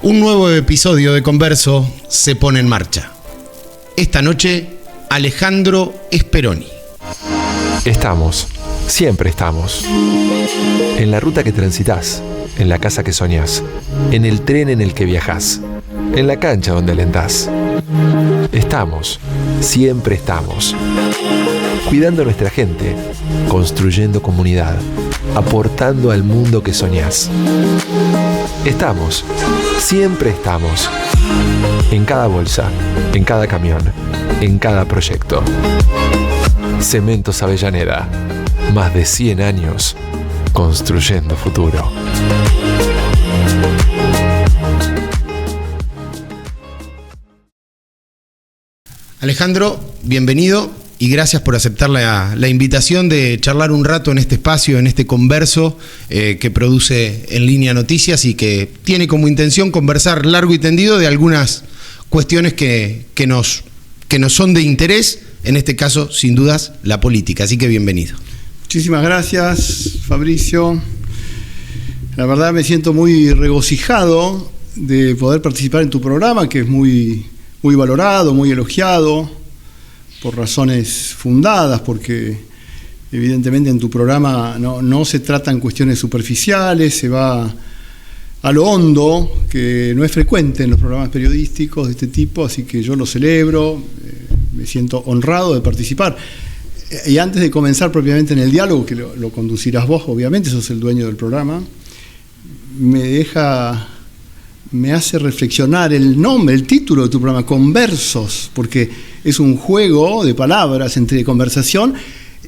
Un nuevo episodio de Converso se pone en marcha. Esta noche, Alejandro Speroni. Estamos, siempre estamos. En la ruta que transitas, en la casa que soñás, en el tren en el que viajás, en la cancha donde alentás. Estamos, siempre estamos. Cuidando a nuestra gente, construyendo comunidad, aportando al mundo que soñás. Estamos, siempre estamos. En cada bolsa, en cada camión, en cada proyecto. Cementos Avellaneda, más de 100 años construyendo futuro. Alejandro, bienvenido y gracias por aceptar la invitación de charlar un rato en este espacio, en este Converso que produce En Línea Noticias y que tiene como intención conversar largo y tendido de algunas cuestiones que nos son de interés, en este caso, sin dudas, la política. Así que bienvenido. Muchísimas gracias, Fabricio. La verdad me siento muy regocijado de poder participar en tu programa, que es muy valorado, muy elogiado, por razones fundadas, porque evidentemente en tu programa no se tratan cuestiones superficiales, se va a lo hondo, que no es frecuente en los programas periodísticos de este tipo, así que yo lo celebro, me siento honrado de participar. Y antes de comenzar propiamente en el diálogo, que lo conducirás vos, obviamente, sos el dueño del programa, me hace reflexionar el nombre, el título de tu programa, Conversos, porque es un juego de palabras entre conversación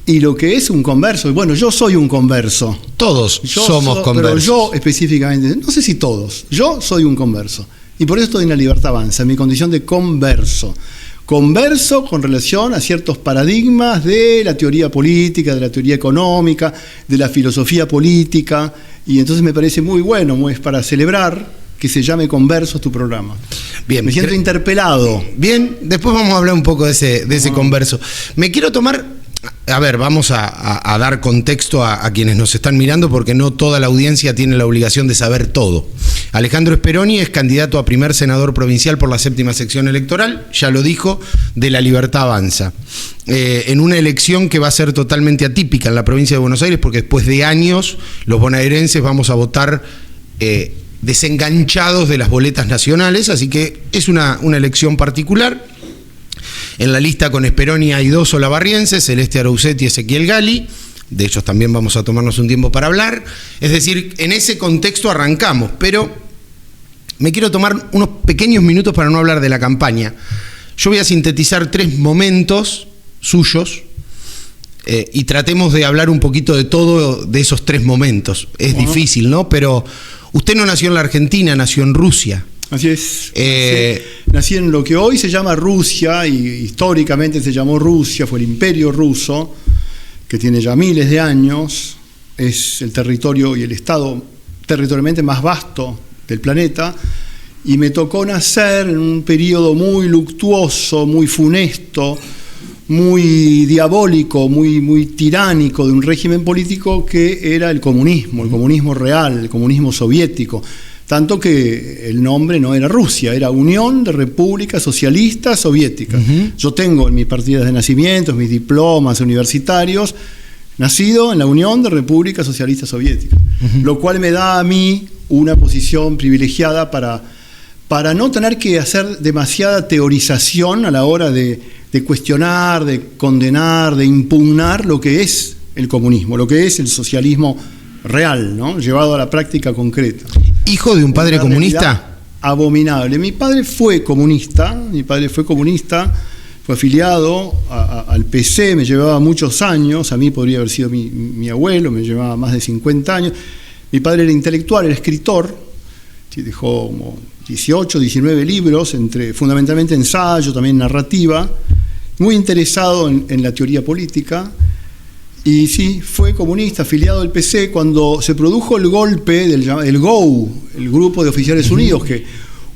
y lo que es un converso. Bueno, yo soy un converso. Todos somos conversos. Pero yo específicamente, no sé si todos, yo soy un converso. Y por eso estoy en La Libertad Avanza, en mi condición de converso. Converso con relación a ciertos paradigmas de la teoría política, de la teoría económica, de la filosofía política. Y entonces me parece muy bueno, es para celebrar que se llame Conversos tu programa. Bien, me siento interpelado. Bien, después vamos a hablar un poco de ese converso. Me quiero tomar... A ver, vamos a dar contexto a quienes nos están mirando porque no toda la audiencia tiene la obligación de saber todo. Alejandro Speroni es candidato a primer senador provincial por la 7ª sección electoral, ya lo dijo, de La Libertad Avanza. En una elección que va a ser totalmente atípica en la provincia de Buenos Aires porque después de años los bonaerenses vamos a votar desenganchados de las boletas nacionales, así que es una elección particular. En la lista con Speroni hay 2 olavarrienses, Celeste Arouset y Ezequiel Gali. De ellos también vamos a tomarnos un tiempo para hablar. Es decir, en ese contexto arrancamos, pero me quiero tomar unos pequeños minutos para no hablar de la campaña. Yo voy a sintetizar 3 momentos suyos y tratemos de hablar un poquito de todo de esos 3 momentos. Es difícil, ¿no? Pero usted no nació en la Argentina, nació en Rusia. Así es. Nací en lo que hoy se llama Rusia, y históricamente se llamó Rusia, fue el Imperio Ruso, que tiene ya miles de años, es el territorio y el estado territorialmente más vasto del planeta, y me tocó nacer en un periodo muy luctuoso, muy funesto, muy diabólico, muy tiránico de un régimen político que era el comunismo real, el comunismo soviético. Tanto que el nombre no era Rusia, era Unión de Repúblicas Socialistas Soviéticas. Yo tengo en mis partidas de nacimiento, mis diplomas universitarios, nacido en la Unión de Repúblicas Socialistas Soviéticas. Lo cual me da a mí una posición privilegiada para no tener que hacer demasiada teorización a la hora de cuestionar, de condenar, de impugnar lo que es el comunismo, lo que es el socialismo real, ¿no? Llevado a la práctica concreta. ¿Hijo de un padre comunista? Abominable. Mi padre fue comunista, fue afiliado al PC, me llevaba muchos años, a mí podría haber sido mi abuelo, me llevaba más de 50 años. Mi padre era intelectual, era escritor, dejó como 18, 19 libros, fundamentalmente ensayo, también narrativa, muy interesado en la teoría política. Y sí, fue comunista, afiliado al PC, cuando se produjo el golpe del GOU, el Grupo de Oficiales Unidos,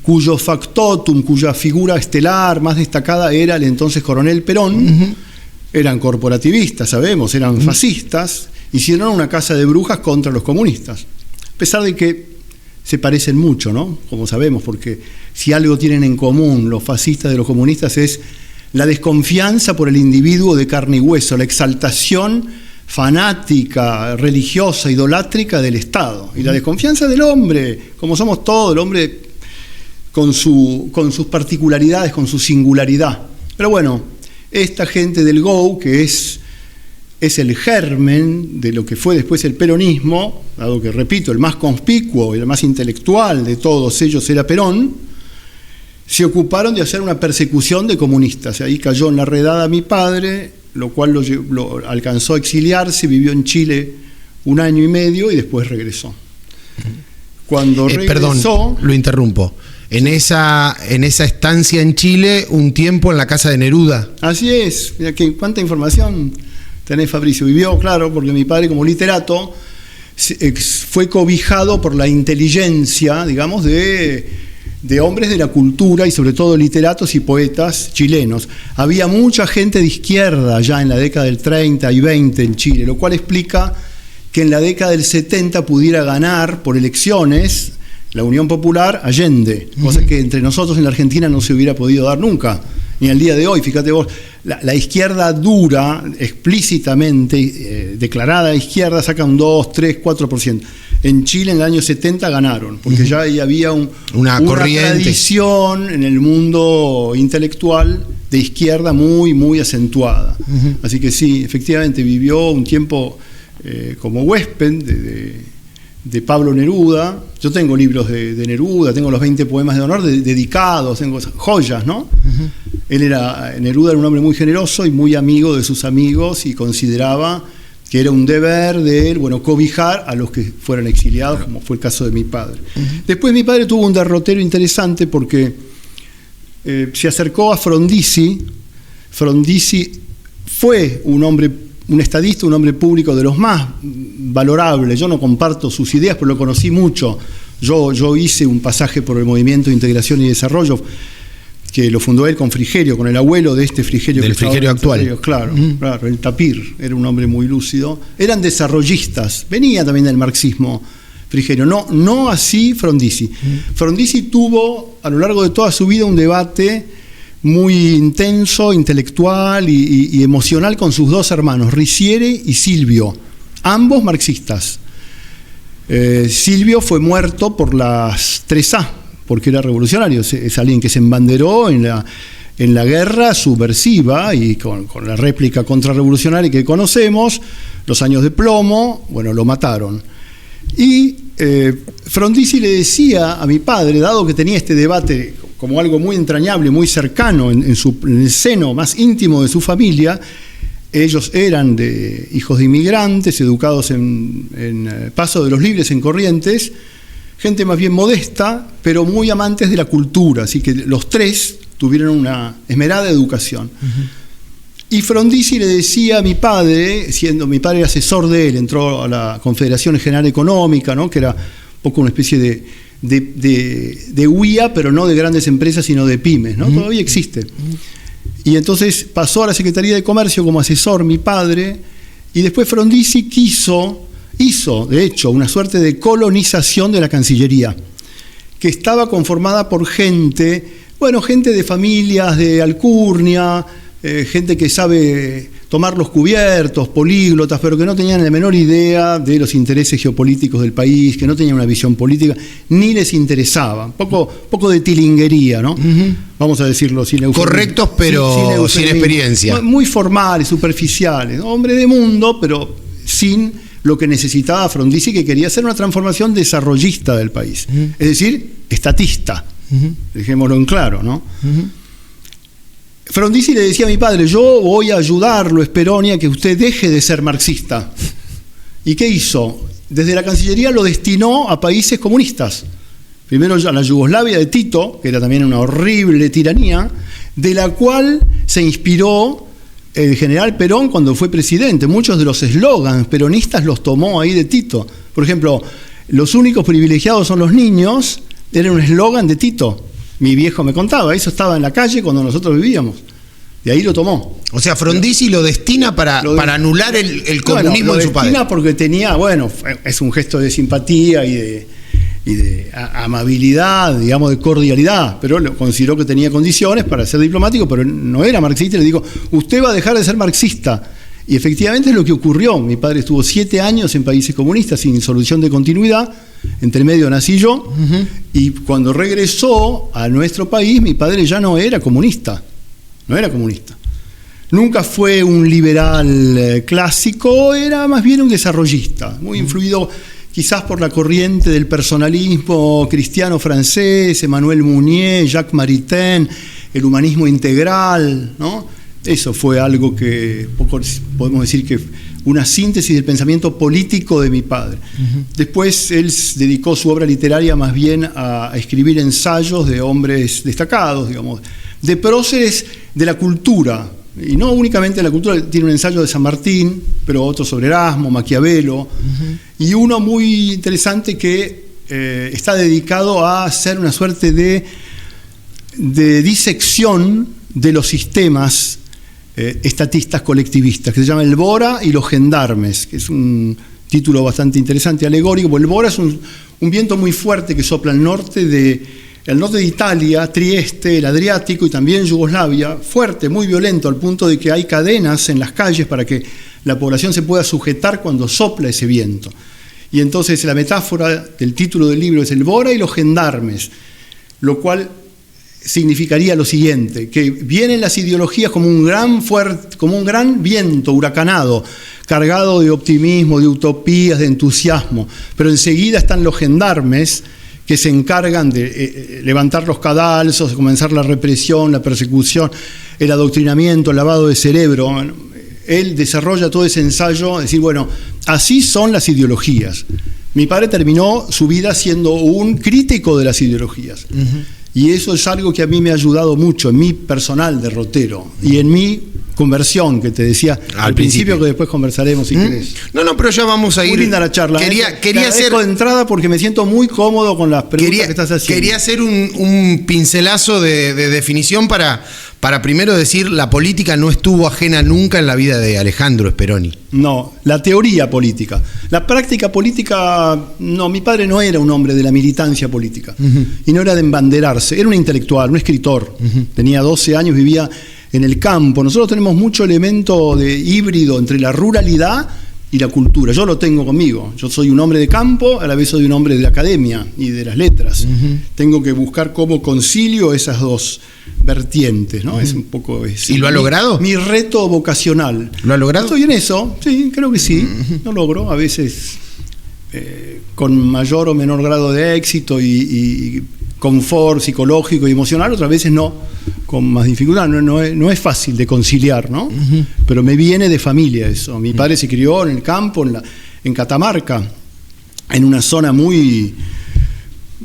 cuyo factotum, cuya figura estelar más destacada era el entonces coronel Perón. Eran corporativistas, sabemos, eran fascistas, hicieron una casa de brujas contra los comunistas. A pesar de que se parecen mucho, ¿no? Como sabemos, porque si algo tienen en común los fascistas de los comunistas es la desconfianza por el individuo de carne y hueso, la exaltación fanática, religiosa, idolátrica del Estado, y la desconfianza del hombre, como somos todos, el hombre con sus particularidades, con su singularidad. Pero bueno, esta gente del GO, que es el germen de lo que fue después el peronismo, dado que, repito, el más conspicuo y el más intelectual de todos ellos era Perón, se ocuparon de hacer una persecución de comunistas. Ahí cayó en la redada mi padre, lo cual lo alcanzó a exiliarse, vivió en Chile 1 año y medio y después regresó. Cuando regresó... Perdón, lo interrumpo. En esa estancia en Chile, un tiempo en la casa de Neruda. Así es. Mira cuánta información tenés, Fabricio. Vivió, claro, porque mi padre, como literato, fue cobijado por la inteligencia, digamos, de hombres de la cultura y sobre todo literatos y poetas chilenos. Había mucha gente de izquierda ya en la década del 30 y 20 en Chile, lo cual explica que en la década del 70 pudiera ganar por elecciones la Unión Popular Allende, cosa que entre nosotros en la Argentina no se hubiera podido dar nunca, ni al día de hoy. Fíjate vos, la izquierda dura, explícitamente declarada izquierda, saca un 2, 3, 4%. En Chile en el año 70 ganaron, porque ya ahí había una tradición en el mundo intelectual de izquierda muy, muy acentuada. Así que sí, efectivamente vivió un tiempo como huésped de Pablo Neruda. Yo tengo libros de Neruda, tengo los 20 poemas de honor dedicados, tengo joyas, ¿no? Neruda era un hombre muy generoso y muy amigo de sus amigos, y consideraba que era un deber de él, cobijar a los que fueran exiliados, como fue el caso de mi padre. Después mi padre tuvo un derrotero interesante porque se acercó a Frondizi. Frondizi fue un estadista, un hombre público de los más valorables. Yo no comparto sus ideas, pero lo conocí mucho. Yo hice un pasaje por el Movimiento de Integración y Desarrollo, que lo fundó él con Frigerio, con el abuelo de este Frigerio. Del Frigerio actual. Claro, el Tapir, era un hombre muy lúcido. Eran desarrollistas, venía también del marxismo Frigerio, no así Frondizi. Frondizi tuvo a lo largo de toda su vida un debate muy intenso, intelectual y emocional con sus dos hermanos, Riciere y Silvio, ambos marxistas. Silvio fue muerto por las 3A, porque era revolucionario, es alguien que se embanderó en la guerra subversiva y con la réplica contrarrevolucionaria que conocemos, los años de plomo, lo mataron. Y Frondizi le decía a mi padre, dado que tenía este debate como algo muy entrañable, muy cercano en el seno más íntimo de su familia, ellos eran hijos de inmigrantes, educados en Paso de los Libres, en Corrientes, gente más bien modesta, pero muy amantes de la cultura, así que los tres tuvieron una esmerada educación. Y Frondizi le decía a mi padre, siendo mi padre asesor de él, entró a la Confederación General Económica, ¿no? Que era un poco una especie de UIA, pero no de grandes empresas, sino de pymes, ¿no? Todavía existe. Y entonces pasó a la Secretaría de Comercio como asesor mi padre, y después Frondizi hizo, de hecho, una suerte de colonización de la Cancillería, que estaba conformada por gente de familias de alcurnia, gente que sabe tomar los cubiertos, políglotas, pero que no tenían la menor idea de los intereses geopolíticos del país, que no tenían una visión política, ni les interesaba. Poco de tilinguería, ¿no? Vamos a decirlo sin eufemismo. Correctos, pero sin experiencia. Muy formales, superficiales, ¿no? Hombre de mundo, pero sin lo que necesitaba Frondizi, que quería hacer una transformación desarrollista del país. Es decir, estatista. Dejémoslo en claro, ¿no? Frondizi le decía a mi padre, yo voy a ayudarlo, Speroni, a que usted deje de ser marxista. ¿Y qué hizo? Desde la Cancillería lo destinó a países comunistas. Primero a la Yugoslavia de Tito, que era también una horrible tiranía, de la cual se inspiró el general Perón cuando fue presidente. Muchos de los eslogans peronistas los tomó ahí de Tito. Por ejemplo, los únicos privilegiados son los niños, era un eslogan de Tito. Mi viejo me contaba, eso estaba en la calle cuando nosotros vivíamos. De ahí lo tomó. O sea, Frondizi lo destina para anular el comunismo en su padre. Lo destina porque tenía, es un gesto de simpatía y y de amabilidad, digamos, de cordialidad, pero lo consideró que tenía condiciones para ser diplomático, pero no era marxista, y le digo, usted va a dejar de ser marxista. Y efectivamente es lo que ocurrió. Mi padre estuvo 7 años en países comunistas sin solución de continuidad, entre medio nací yo, y cuando regresó a nuestro país, mi padre ya no era comunista, Nunca fue un liberal clásico, era más bien un desarrollista, muy influido quizás por la corriente del personalismo cristiano francés, Emmanuel Mounier, Jacques Maritain, el humanismo integral, ¿no? Eso fue algo que podemos decir que una síntesis del pensamiento político de mi padre. Después él dedicó su obra literaria más bien a escribir ensayos de hombres destacados, digamos, de próceres de la cultura, y no únicamente de la cultura. Tiene un ensayo de San Martín, pero otro sobre Erasmo, Maquiavelo, y uno muy interesante que está dedicado a hacer una suerte de disección de los sistemas estatistas colectivistas, que se llama El Bora y los gendarmes, que es un título bastante interesante, alegórico, porque el Bora es un viento muy fuerte que sopla al norte de Italia, Trieste, el Adriático y también Yugoslavia, fuerte, muy violento, al punto de que hay cadenas en las calles para que la población se pueda sujetar cuando sopla ese viento. Y entonces la metáfora del título del libro es El Bora y los gendarmes, lo cual significaría lo siguiente, que vienen las ideologías como un gran viento huracanado, cargado de optimismo, de utopías, de entusiasmo, pero enseguida están los gendarmes que se encargan de levantar los cadalsos, de comenzar la represión, la persecución, el adoctrinamiento, el lavado de cerebro. Él desarrolla todo ese ensayo, decir, bueno, así son las ideologías. Mi padre terminó su vida siendo un crítico de las ideologías. Y eso es algo que a mí me ha ayudado mucho en mi personal derrotero y en mi conversión, que te decía al principio, que después conversaremos si querés. No, pero ya vamos a ir. Muy linda la charla. Quería hacer de entrada porque me siento muy cómodo con las preguntas que estás haciendo. Quería hacer un pincelazo de definición para primero decir, la política no estuvo ajena nunca en la vida de Alejandro Speroni. No, la teoría política. La práctica política, no, mi padre no era un hombre de la militancia política y no era de embanderarse, era un intelectual, un escritor. Tenía 12 años, vivía en el campo. Nosotros tenemos mucho elemento de híbrido entre la ruralidad y la cultura. Yo lo tengo conmigo. Yo soy un hombre de campo, a la vez soy un hombre de la academia y de las letras. Tengo que buscar cómo concilio esas dos vertientes, ¿no? Es un poco... ¿Y lo ha logrado? Mi reto vocacional. ¿Lo ha logrado? Estoy en eso, sí, creo que sí. Lo logro, a veces con mayor o menor grado de éxito y confort psicológico y emocional, otras veces no, con más dificultad. No es fácil de conciliar, ¿no? Pero me viene de familia eso. Mi padre se crió en el campo, en Catamarca, en una zona muy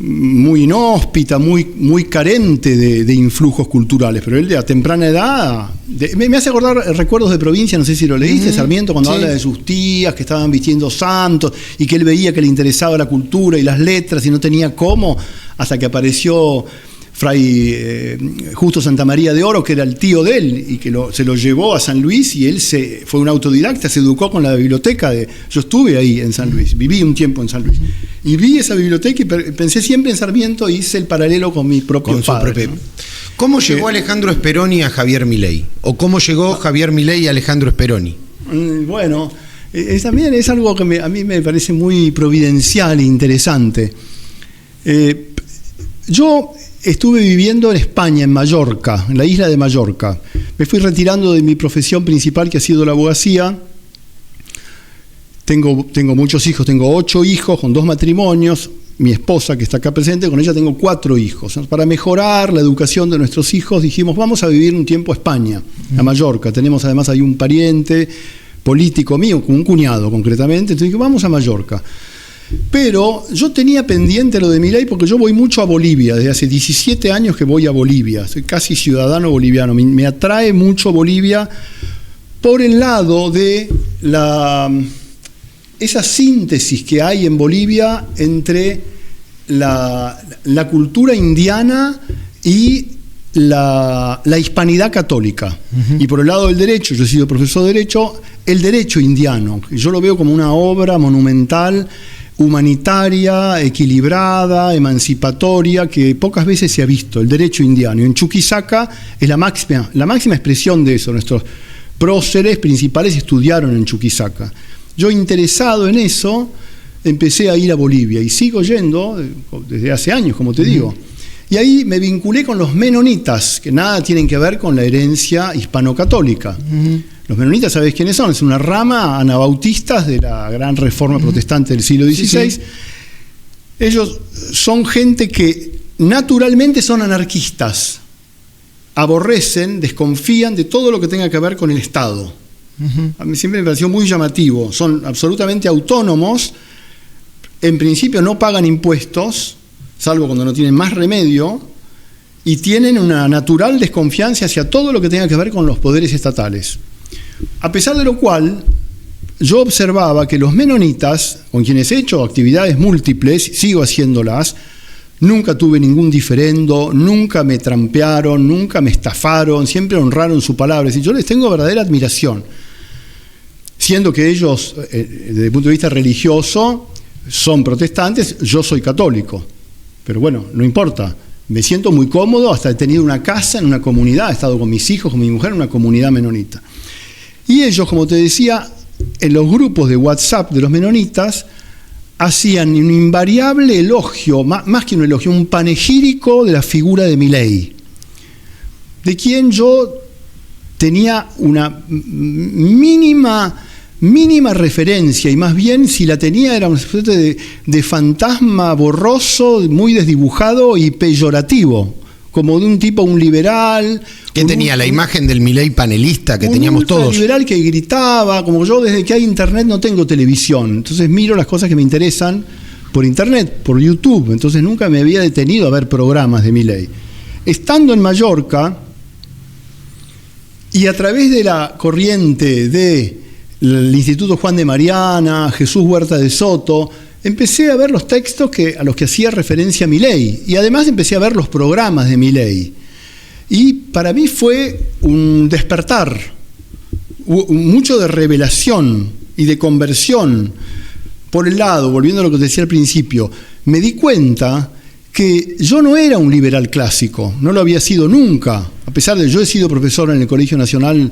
inhóspita, muy carente de influjos culturales, pero él de a temprana edad me hace acordar recuerdos de provincia, no sé si lo leíste, Sarmiento, cuando habla de sus tías que estaban vistiendo santos y que él veía que le interesaba la cultura y las letras y no tenía cómo, hasta que apareció Fray Justo Santamaría de Oro, que era el tío de él, y que se lo llevó a San Luis, y él fue un autodidacta, se educó con la biblioteca yo estuve ahí en San Luis, viví un tiempo en San Luis, y vi esa biblioteca y pensé siempre en Sarmiento, y hice el paralelo con mi propio padre, ¿no? ¿Cómo llegó Alejandro Speroni a Javier Milei? ¿O cómo llegó Javier Milei a Alejandro Speroni? Bueno, también es algo que a mí me parece muy providencial e interesante. Yo estuve viviendo en España, en Mallorca, en la isla de Mallorca. Me fui retirando de mi profesión principal, que ha sido la abogacía. Tengo muchos hijos, tengo 8 hijos con 2 matrimonios. Mi esposa, que está acá presente, con ella tengo 4 hijos. Para mejorar la educación de nuestros hijos, dijimos, vamos a vivir un tiempo a España, a Mallorca. Tenemos además ahí un pariente político mío, un cuñado concretamente. Entonces dije, vamos a Mallorca. Pero yo tenía pendiente lo de Milei porque yo voy mucho a Bolivia, desde hace 17 años que voy a Bolivia, soy casi ciudadano boliviano, me atrae mucho Bolivia por el lado de esa síntesis que hay en Bolivia entre la cultura indiana y la hispanidad católica. Y por el lado del derecho, yo he sido profesor de derecho, el derecho indiano, yo lo veo como una obra monumental, humanitaria, equilibrada, emancipatoria, que pocas veces se ha visto, el derecho indiano. Y en Chuquisaca es la máxima expresión de eso. Nuestros próceres principales estudiaron en Chuquisaca. Yo, interesado en eso, empecé a ir a Bolivia y sigo yendo desde hace años, como te digo. Y ahí me vinculé con los menonitas, que nada tienen que ver con la herencia hispano-católica. Los menonitas, ¿sabés quiénes son? Es una rama anabautistas de la gran reforma protestante del siglo XVI. Sí. Ellos son gente que naturalmente son anarquistas. Aborrecen, desconfían de todo lo que tenga que ver con el Estado. A mí siempre me pareció muy llamativo. Son absolutamente autónomos. En principio no pagan impuestos, salvo cuando no tienen más remedio, y tienen una natural desconfianza hacia todo lo que tenga que ver con los poderes estatales. A pesar de lo cual, yo observaba que los menonitas, con quienes he hecho actividades múltiples, sigo haciéndolas, nunca tuve ningún diferendo, nunca me trampearon, nunca me estafaron, siempre honraron su palabra. Y yo les tengo verdadera admiración, siendo que ellos, desde el punto de vista religioso, son protestantes, yo soy católico. Pero bueno, no importa, me siento muy cómodo, hasta he tenido una casa en una comunidad, he estado con mis hijos, con mi mujer en una comunidad menonita. Y ellos, como te decía, en los grupos de WhatsApp de los menonitas, hacían un invariable elogio, más que un elogio, un panegírico de la figura de Milei, de quien yo tenía una mínima referencia, y más bien si la tenía era una especie de fantasma borroso, muy desdibujado y peyorativo, como de un tipo, un liberal. ¿Qué tenía? La imagen del Milei panelista que teníamos todos. Un liberal que gritaba, como yo desde que hay internet no tengo televisión, entonces miro las cosas que me interesan por internet, por YouTube, entonces nunca me había detenido a ver programas de Milei. Estando en Mallorca, y a través de la corriente del Instituto Juan de Mariana, Jesús Huerta de Soto, empecé a ver los textos a los que hacía referencia Milei, y además empecé a ver los programas de Milei. Y para mí fue un despertar, mucho de revelación y de conversión. Por el lado, volviendo a lo que te decía al principio, me di cuenta que yo no era un liberal clásico, no lo había sido nunca, a pesar de que yo he sido profesor en el Colegio Nacional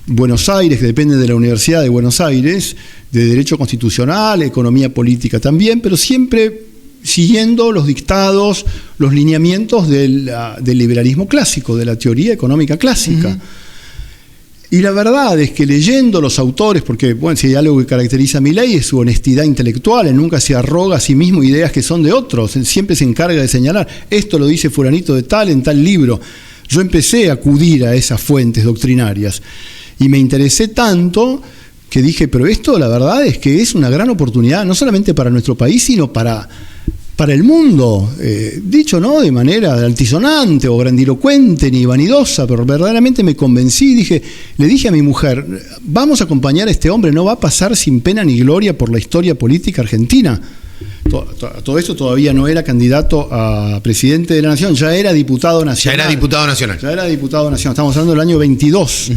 Buenos Aires, que depende de la Universidad de Buenos Aires, de Derecho Constitucional, Economía Política también, pero siempre siguiendo los dictados, los lineamientos del liberalismo clásico, de la teoría económica clásica. Y la verdad es que leyendo los autores, porque bueno, si hay algo que caracteriza a Milei es su honestidad intelectual, él nunca se arroga a sí mismo ideas que son de otros, él siempre se encarga de señalar, esto lo dice fulanito de tal en tal libro. Yo empecé a acudir a esas fuentes doctrinarias y me interesé tanto que dije, pero esto la verdad es que es una gran oportunidad, no solamente para nuestro país, sino para el mundo, dicho no de manera altisonante o grandilocuente ni vanidosa, pero verdaderamente me convencí, le dije a mi mujer, vamos a acompañar a este hombre, no va a pasar sin pena ni gloria por la historia política argentina. Todo esto todavía no era candidato a presidente de la Nación, ya era diputado nacional. Ya era diputado nacional, estamos hablando del año 22.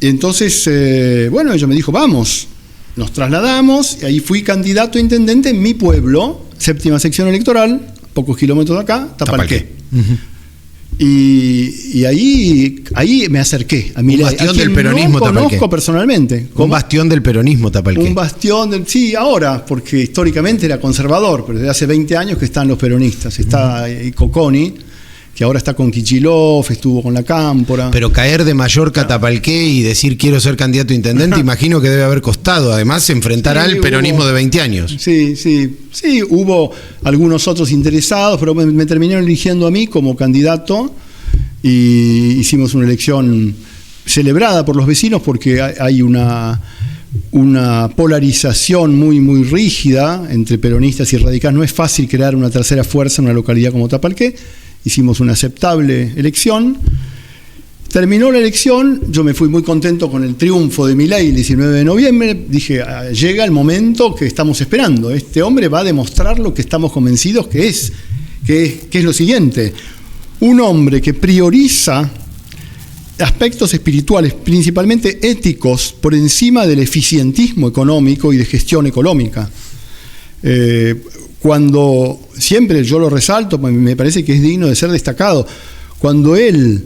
Entonces, bueno, ella me dijo, vamos, nos trasladamos, y ahí fui candidato a intendente en mi pueblo, 7ª sección electoral, pocos kilómetros de acá, Tapalqué. Y ahí me acerqué a Milei, un bastión del peronismo, no conozco personalmente. Un bastión del peronismo, Tapalqué. Un bastión sí, ahora, porque históricamente era conservador, pero desde hace 20 años que están los peronistas. Está Coconi, que ahora está con Kicillof, estuvo con la Cámpora. Pero caer de Mallorca a Tapalqué y decir quiero ser candidato a intendente, imagino que debe haber costado, además, enfrentar al peronismo de 20 años. Sí, hubo algunos otros interesados, pero me terminaron eligiendo a mí como candidato y hicimos una elección celebrada por los vecinos porque hay una polarización muy, muy rígida entre peronistas y radicales. No es fácil crear una tercera fuerza en una localidad como Tapalqué. Hicimos una aceptable elección. Terminó la elección, yo me fui muy contento con el triunfo de Milei el 19 de noviembre. Dije, llega el momento que estamos esperando. Este hombre va a demostrar lo que estamos convencidos que es lo siguiente. Un hombre que prioriza aspectos espirituales, principalmente éticos, por encima del eficientismo económico y de gestión económica. Cuando, siempre yo lo resalto, me parece que es digno de ser destacado, cuando él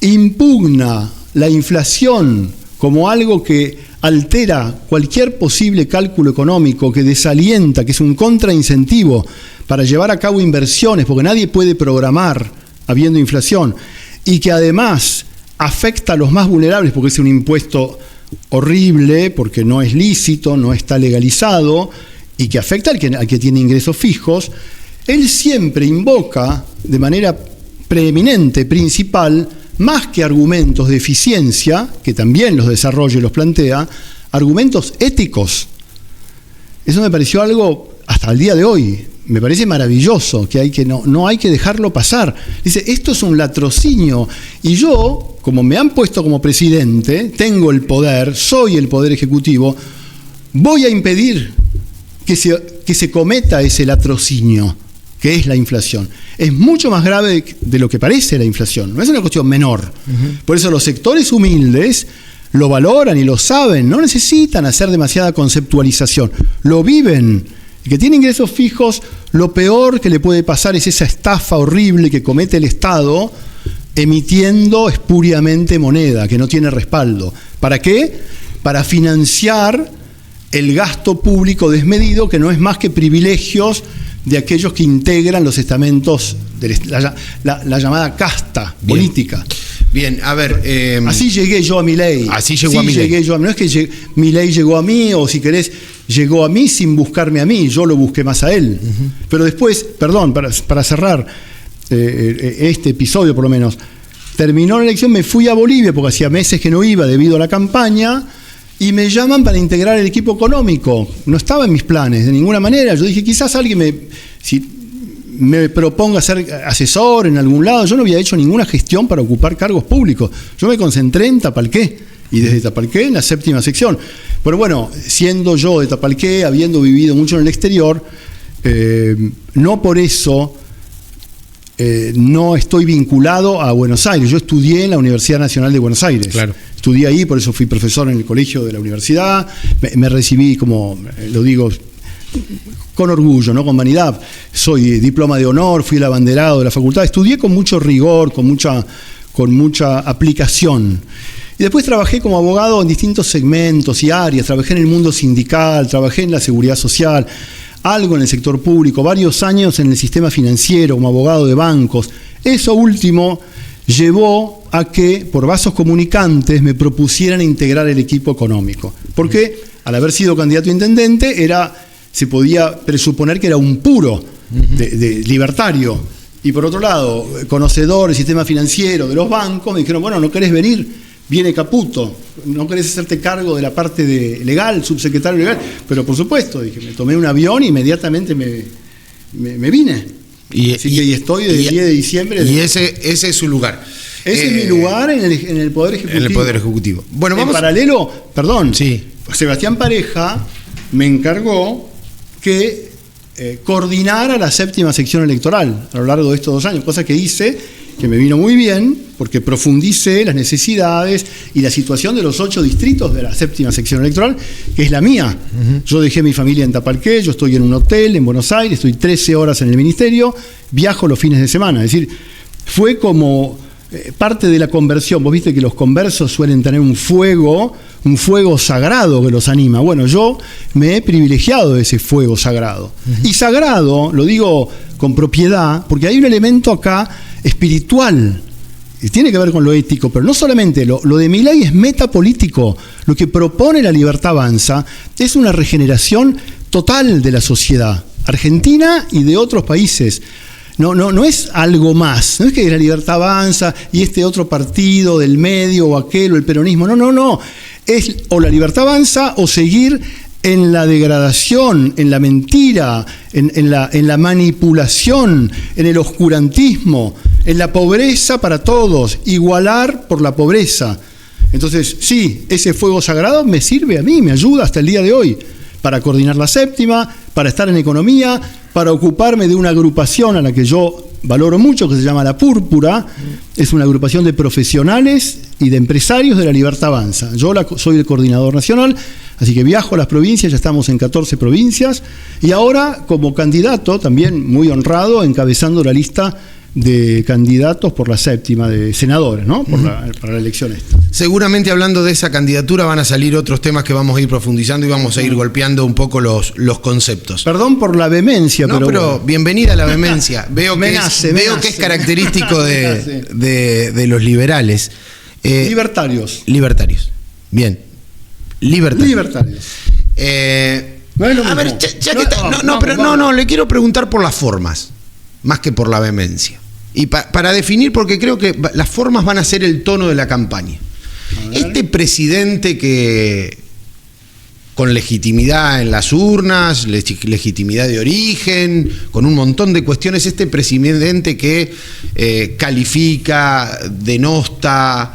impugna la inflación como algo que altera cualquier posible cálculo económico, que desalienta, que es un contraincentivo para llevar a cabo inversiones, porque nadie puede programar habiendo inflación, y que además afecta a los más vulnerables, porque es un impuesto horrible, porque no es lícito, no está legalizado, y que afecta al que tiene ingresos fijos, él siempre invoca de manera preeminente, principal, más que argumentos de eficiencia, que también los desarrolla y los plantea, argumentos éticos. Eso me pareció algo, hasta el día de hoy, me parece maravilloso, que no hay que dejarlo pasar. Dice, esto es un latrocinio, y yo, como me han puesto como presidente, tengo el poder, soy el poder ejecutivo, voy a impedir que se cometa ese latrocinio, que es la inflación. Es mucho más grave de lo que parece la inflación, no es una cuestión menor. Uh-huh. Por eso los sectores humildes lo valoran y lo saben, no necesitan hacer demasiada conceptualización, lo viven. El que tiene ingresos fijos, lo peor que le puede pasar es esa estafa horrible que comete el Estado emitiendo espuriamente moneda, que no tiene respaldo. ¿Para qué? Para financiar el gasto público desmedido, que no es más que privilegios de aquellos que integran los estamentos de la llamada casta política. Bien, a ver... así llegué yo a Milei. Así llegó a Milei. No es que Milei llegó a mí, o si querés, llegó a mí sin buscarme a mí, yo lo busqué más a él. Uh-huh. Pero después, perdón, para cerrar este episodio por lo menos, terminó la elección, me fui a Bolivia, porque hacía meses que no iba debido a la campaña, y me llaman para integrar el equipo económico. No estaba en mis planes de ninguna manera. Yo dije, quizás alguien me proponga ser asesor en algún lado. Yo no había hecho ninguna gestión para ocupar cargos públicos. Yo me concentré en Tapalqué, y desde Tapalqué en la 7ª sección. Pero bueno, siendo yo de Tapalqué, habiendo vivido mucho en el exterior, no por eso no estoy vinculado a Buenos Aires. Yo estudié en la Universidad Nacional de Buenos Aires. Claro. Estudié ahí, por eso fui profesor en el colegio de la universidad. Me recibí, como lo digo, con orgullo, no con vanidad. Soy diploma de honor, fui el abanderado de la facultad. Estudié con mucho rigor, con mucha aplicación. Y después trabajé como abogado en distintos segmentos y áreas. Trabajé en el mundo sindical, trabajé en la seguridad social, algo en el sector público, varios años en el sistema financiero como abogado de bancos. Eso último llevó a que por vasos comunicantes me propusieran integrar el equipo económico. Porque al haber sido candidato a intendente se podía presuponer que era un puro de libertario. Y por otro lado, conocedor del sistema financiero, de los bancos, me dijeron, bueno, ¿no querés venir? Viene Caputo, ¿no querés hacerte cargo de la parte legal, subsecretario legal? Pero por supuesto, dije, me tomé un avión e inmediatamente me vine. Así que estoy desde el 10 de diciembre. Y ese es su lugar. Ese es mi lugar en el Poder Ejecutivo. En el Poder Ejecutivo. Bueno, vamos. En paralelo, perdón, sí. Sebastián Pareja me encargó que coordinara la 7ª sección electoral a lo largo de estos 2 años, cosa que hice, que me vino muy bien, porque profundicé las necesidades y la situación de los 8 distritos de la 7ª sección electoral, que es la mía. Uh-huh. Yo dejé mi familia en Tapalqué, yo estoy en un hotel en Buenos Aires, estoy 13 horas en el ministerio, viajo los fines de semana. Es decir, fue como parte de la conversión. Vos viste que los conversos suelen tener un fuego sagrado que los anima. Bueno, yo me he privilegiado de ese fuego sagrado. Uh-huh. Y sagrado, lo digo con propiedad, porque hay un elemento acá espiritual, tiene que ver con lo ético, pero no solamente, lo de Milei es metapolítico. Lo que propone La Libertad Avanza es una regeneración total de la sociedad argentina y de otros países. No es algo más, no es que La Libertad Avanza y este otro partido del medio o aquel o el peronismo, no, es o La Libertad Avanza o seguir en la degradación, en la mentira, en la manipulación, en el oscurantismo, en la pobreza para todos, igualar por la pobreza. Entonces, sí, ese fuego sagrado me sirve a mí, me ayuda hasta el día de hoy para coordinar la 7ª, para estar en economía, para ocuparme de una agrupación a la que yo valoro mucho, que se llama La Púrpura. Es una agrupación de profesionales y de empresarios de La Libertad Avanza. Yo soy el coordinador nacional. Así que viajo a las provincias, ya estamos en 14 provincias, y ahora como candidato, también muy honrado, encabezando la lista de candidatos por la 7ª de senadores, ¿no? Para la elección esta. Seguramente hablando de esa candidatura van a salir otros temas que vamos a ir profundizando y vamos a ir golpeando un poco los conceptos. Perdón por la vehemencia, pero bueno. Bienvenida a la vehemencia. Veo que es característico de los liberales. Libertarios. Bien. Libertarios. A ver, le quiero preguntar por las formas, más que por la vehemencia. Y para definir, porque creo que las formas van a ser el tono de la campaña. Este presidente que con legitimidad en las urnas, legitimidad de origen, con un montón de cuestiones, este presidente que califica, denosta,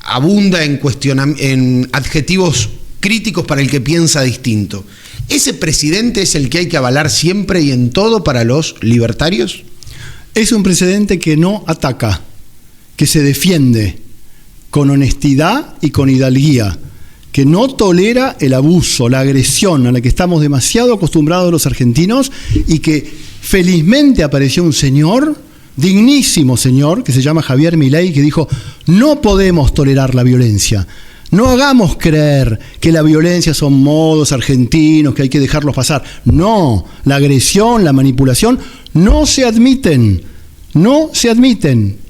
abunda en adjetivos críticos para el que piensa distinto. ¿Ese presidente es el que hay que avalar siempre y en todo para los libertarios? Es un presidente que no ataca, que se defiende con honestidad y con hidalguía, que no tolera el abuso, la agresión a la que estamos demasiado acostumbrados los argentinos, y que felizmente apareció un señor, dignísimo señor, que se llama Javier Milei, que dijo: no podemos tolerar la violencia. No hagamos creer que la violencia son modos argentinos, que hay que dejarlos pasar. No, la agresión, la manipulación no se admiten.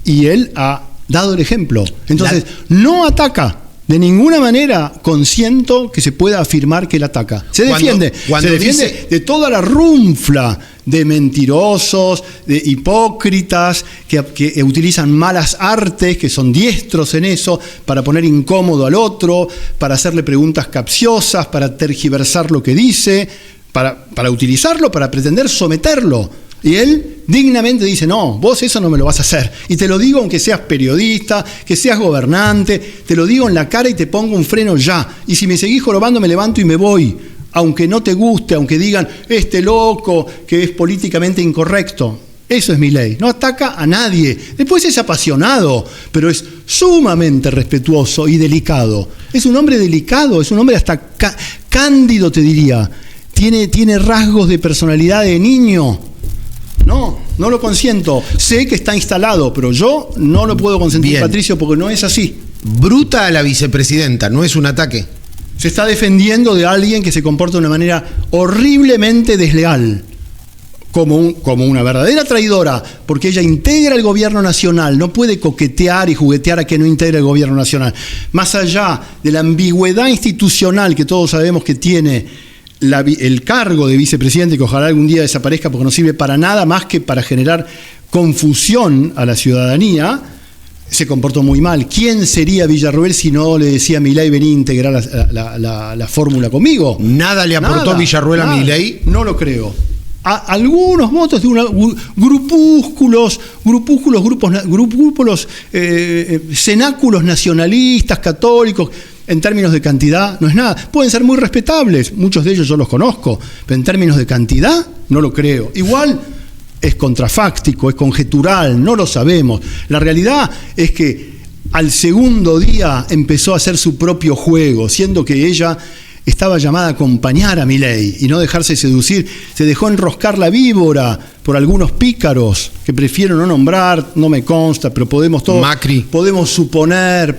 Y él ha dado el ejemplo. Entonces, no ataca. De ninguna manera consiento que se pueda afirmar que él ataca. Se defiende. Se defiende de toda la runfla de mentirosos, de hipócritas, que utilizan malas artes, que son diestros en eso, para poner incómodo al otro, para hacerle preguntas capciosas, para tergiversar lo que dice, para utilizarlo, para pretender someterlo. Y él dignamente dice: no, vos eso no me lo vas a hacer. Y te lo digo aunque seas periodista, que seas gobernante, te lo digo en la cara y te pongo un freno ya. Y si me seguís jorobando, me levanto y me voy. Aunque no te guste, aunque digan este loco que es políticamente incorrecto. Eso es Milei. No ataca a nadie. Después es apasionado, pero es sumamente respetuoso y delicado. Es un hombre delicado, es un hombre hasta cándido, te diría. Tiene rasgos de personalidad de niño. No lo consiento. Sé que está instalado, pero yo no lo puedo consentir, bien, Patricio, porque no es así. Bruta a la vicepresidenta, ¿no es un ataque? Se está defendiendo de alguien que se comporta de una manera horriblemente desleal, como una verdadera traidora, porque ella integra el gobierno nacional, no puede coquetear y juguetear a que no integra el gobierno nacional. Más allá de la ambigüedad institucional que todos sabemos que tiene el cargo de vicepresidente, que ojalá algún día desaparezca porque no sirve para nada más que para generar confusión a la ciudadanía, se comportó muy mal. ¿Quién sería Villarroel si no le decía a Milei: vení a integrar la fórmula conmigo? ¿Nada le aportó Villarroel a Milei? No lo creo. Algunos votos de grupúsculos, cenáculos nacionalistas, católicos. En términos de cantidad, no es nada. Pueden ser muy respetables, muchos de ellos yo los conozco, pero en términos de cantidad, no lo creo. Igual es contrafáctico, es conjetural, no lo sabemos. La realidad es que al segundo día empezó a hacer su propio juego, siendo que ella estaba llamada a acompañar a Milei y no dejarse seducir. Se dejó enroscar la víbora por algunos pícaros que prefiero no nombrar, no me consta, pero podemos suponer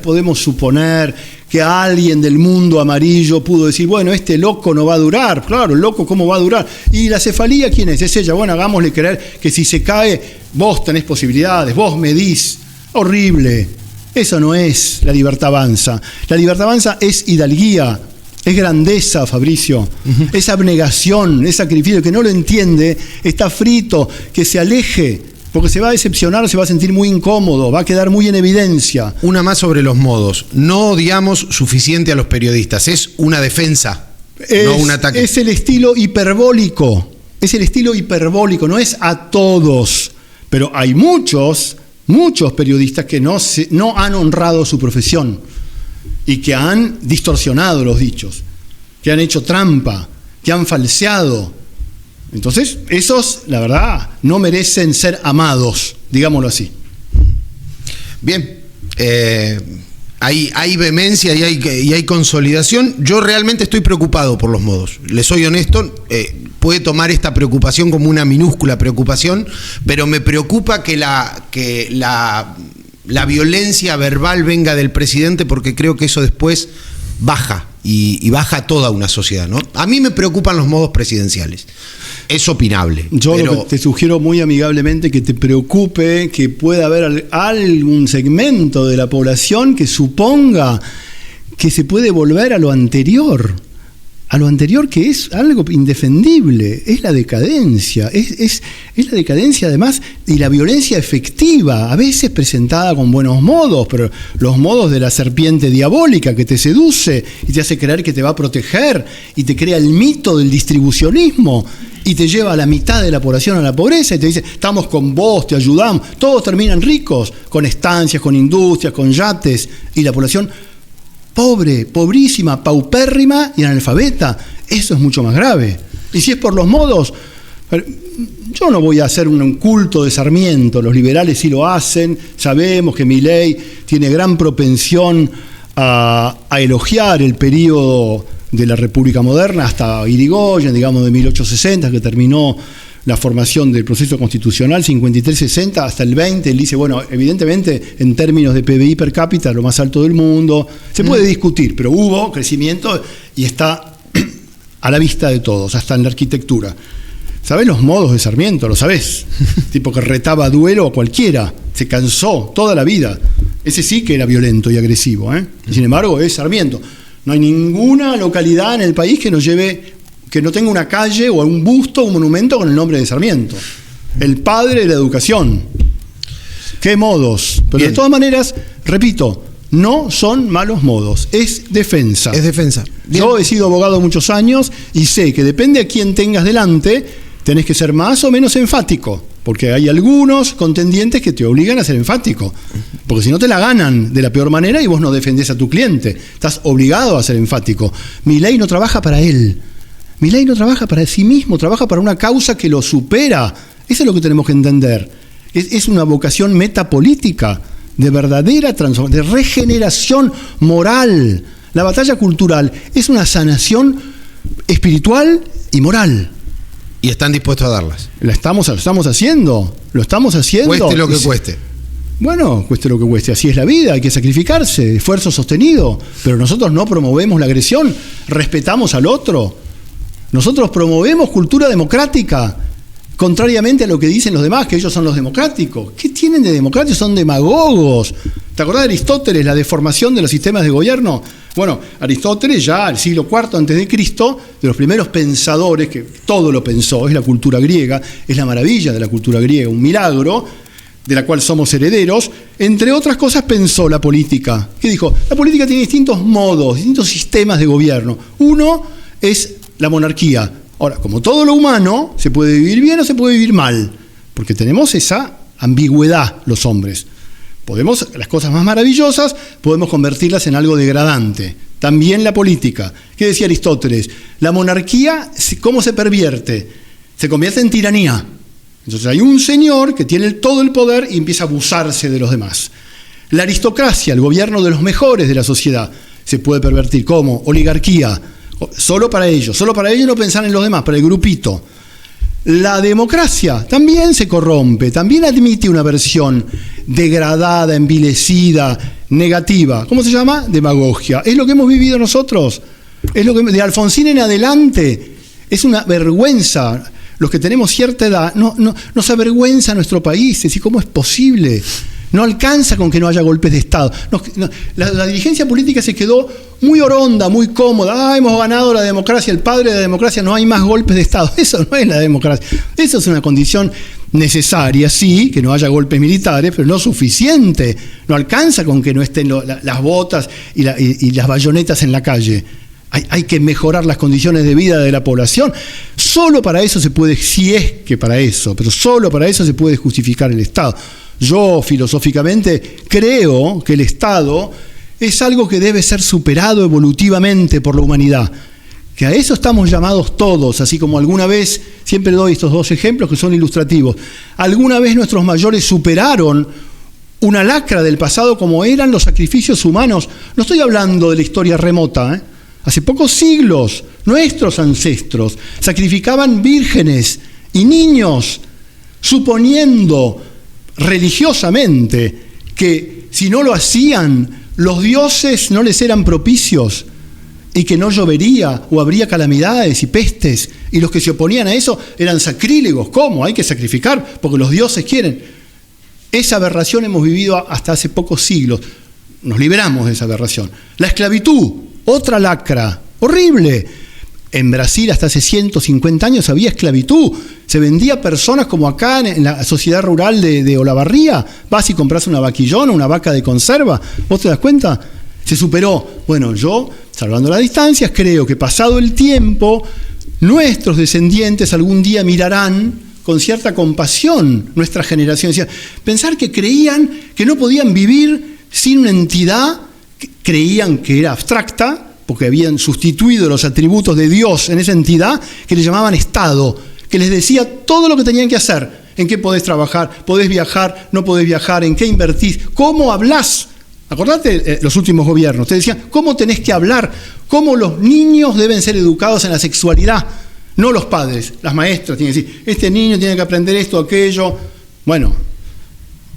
que alguien del mundo amarillo pudo decir: bueno, este loco no va a durar. Claro, el loco, ¿cómo va a durar? ¿Y la cefalía quién es? Es ella. Bueno, hagámosle creer que si se cae, vos tenés posibilidades, vos medís. Horrible. Eso no es la libertad avanza. La libertad avanza es hidalguía, es grandeza, Fabricio. Es abnegación, es sacrificio. El que no lo entiende está frito, que se aleje, porque se va a decepcionar, se va a sentir muy incómodo, va a quedar muy en evidencia. Una más sobre los modos. No odiamos suficiente a los periodistas, es una defensa, no un ataque. Es el estilo hiperbólico, no es a todos, pero hay muchos periodistas que no han honrado su profesión y que han distorsionado los dichos, que han hecho trampa, que han falseado. Entonces, esos, la verdad, no merecen ser amados, digámoslo así. Bien, Hay vehemencia y hay consolidación. Yo realmente estoy preocupado por los modos. Les soy honesto, puede tomar esta preocupación como una minúscula preocupación, pero me preocupa que la violencia verbal venga del presidente, porque creo que eso después baja y baja toda una sociedad, ¿no? A mí me preocupan los modos presidenciales. Es opinable. Yo lo que te sugiero muy amigablemente que te preocupe que pueda haber algún segmento de la población que suponga que se puede volver a lo anterior, que es algo indefendible, es la decadencia, es la decadencia además y la violencia efectiva, a veces presentada con buenos modos, pero los modos de la serpiente diabólica que te seduce y te hace creer que te va a proteger y te crea el mito del distribucionismo y te lleva a la mitad de la población a la pobreza y te dice, estamos con vos, te ayudamos, todos terminan ricos, con estancias, con industrias, con yates, y la población pobre, pobrísima, paupérrima y analfabeta. Eso es mucho más grave. Y si es por los modos, yo no voy a hacer un culto de Sarmiento, los liberales sí lo hacen, sabemos que Milei tiene gran propensión a elogiar el periodo de la República Moderna hasta Irigoyen, digamos de 1860, que terminó la formación del proceso constitucional, 53-60 hasta el 20, él dice, bueno, evidentemente en términos de PBI per cápita, lo más alto del mundo, se puede discutir, pero hubo crecimiento y está a la vista de todos, hasta en la arquitectura. ¿Sabés los modos de Sarmiento? ¿Lo sabés? Tipo que retaba a duelo a cualquiera, se cansó toda la vida. Ese sí que era violento y agresivo, ¿eh? Y sin embargo es Sarmiento. No hay ninguna localidad en el país que no tenga una calle o un busto o un monumento con el nombre de Sarmiento. El padre de la educación. ¿Qué modos? Pero bien. De todas maneras, repito, no son malos modos, es defensa. Es defensa. Bien. Yo he sido abogado muchos años y sé que depende a quién tengas delante, tenés que ser más o menos enfático, porque hay algunos contendientes que te obligan a ser enfático, porque si no te la ganan de la peor manera y vos no defendés a tu cliente, estás obligado a ser enfático. Milei no trabaja para él. Milei no trabaja para sí mismo, trabaja para una causa que lo supera. Eso es lo que tenemos que entender. Es una vocación metapolítica, de verdadera transformación, de regeneración moral. La batalla cultural es una sanación espiritual y moral. Y están dispuestos a darlas. Lo estamos haciendo. Cueste lo que cueste. Bueno, cueste lo que cueste, así es la vida, hay que sacrificarse, esfuerzo sostenido. Pero nosotros no promovemos la agresión, respetamos al otro. Nosotros promovemos cultura democrática, contrariamente a lo que dicen los demás, que ellos son los democráticos. ¿Qué tienen de democráticos? Son demagogos. ¿Te acordás de Aristóteles, la deformación de los sistemas de gobierno? Bueno, Aristóteles ya al siglo IV a.C., de los primeros pensadores, que todo lo pensó, es la cultura griega, es la maravilla de la cultura griega, un milagro de la cual somos herederos, entre otras cosas pensó la política. ¿Qué dijo? La política tiene distintos modos, distintos sistemas de gobierno. Uno es la monarquía. Ahora, como todo lo humano, se puede vivir bien o se puede vivir mal, porque tenemos esa ambigüedad los hombres. Las cosas más maravillosas, podemos convertirlas en algo degradante. También la política. ¿Qué decía Aristóteles? La monarquía, ¿cómo se pervierte? Se convierte en tiranía. Entonces hay un señor que tiene todo el poder y empieza a abusarse de los demás. La aristocracia, el gobierno de los mejores de la sociedad, se puede pervertir. ¿Cómo? Oligarquía. Solo para ellos no pensar en los demás, para el grupito. La democracia también se corrompe, también admite una versión degradada, envilecida, negativa. ¿Cómo se llama? Demagogia. Es lo que hemos vivido nosotros. Es lo que de Alfonsín en adelante. Es una vergüenza. Los que tenemos cierta edad, nos avergüenza nuestro país. Es decir, ¿cómo es posible? No alcanza con que no haya golpes de Estado. La dirigencia política se quedó muy oronda, muy cómoda. Hemos ganado la democracia, el padre de la democracia, no hay más golpes de Estado. Eso no es la democracia. Eso es una condición necesaria, sí, que no haya golpes militares, pero no suficiente. No alcanza con que no estén las botas y las bayonetas en la calle. Hay que mejorar las condiciones de vida de la población. Solo para eso se puede, si es que para eso, pero solo para eso se puede justificar el Estado. Yo, filosóficamente, creo que el Estado es algo que debe ser superado evolutivamente por la humanidad. Que a eso estamos llamados todos, así como alguna vez, siempre doy estos dos ejemplos que son ilustrativos, alguna vez nuestros mayores superaron una lacra del pasado como eran los sacrificios humanos. No estoy hablando de la historia remota, ¿eh? Hace pocos siglos, nuestros ancestros sacrificaban vírgenes y niños, suponiendo religiosamente que si no lo hacían, los dioses no les eran propicios y que no llovería o habría calamidades y pestes, y los que se oponían a eso eran sacrílegos. ¿Cómo? Hay que sacrificar porque los dioses quieren. Esa aberración hemos vivido hasta hace pocos siglos. Nos liberamos de esa aberración. La esclavitud, otra lacra horrible. En Brasil hasta hace 150 años había esclavitud. Se vendía personas como acá en la sociedad rural de Olavarría. Vas y compras una vaquillona, una vaca de conserva. ¿Vos te das cuenta? Se superó. Bueno, yo, salvando las distancias, creo que pasado el tiempo, nuestros descendientes algún día mirarán con cierta compasión nuestra generación. Decía, pensar que creían que no podían vivir sin una entidad, que creían que era abstracta, porque habían sustituido los atributos de Dios en esa entidad, que le llamaban Estado, que les decía todo lo que tenían que hacer, en qué podés trabajar, podés viajar, no podés viajar, en qué invertís, cómo hablás. Acordate los últimos gobiernos, te decían cómo tenés que hablar, cómo los niños deben ser educados en la sexualidad, no los padres, las maestras tienen que decir, este niño tiene que aprender esto, aquello. Bueno,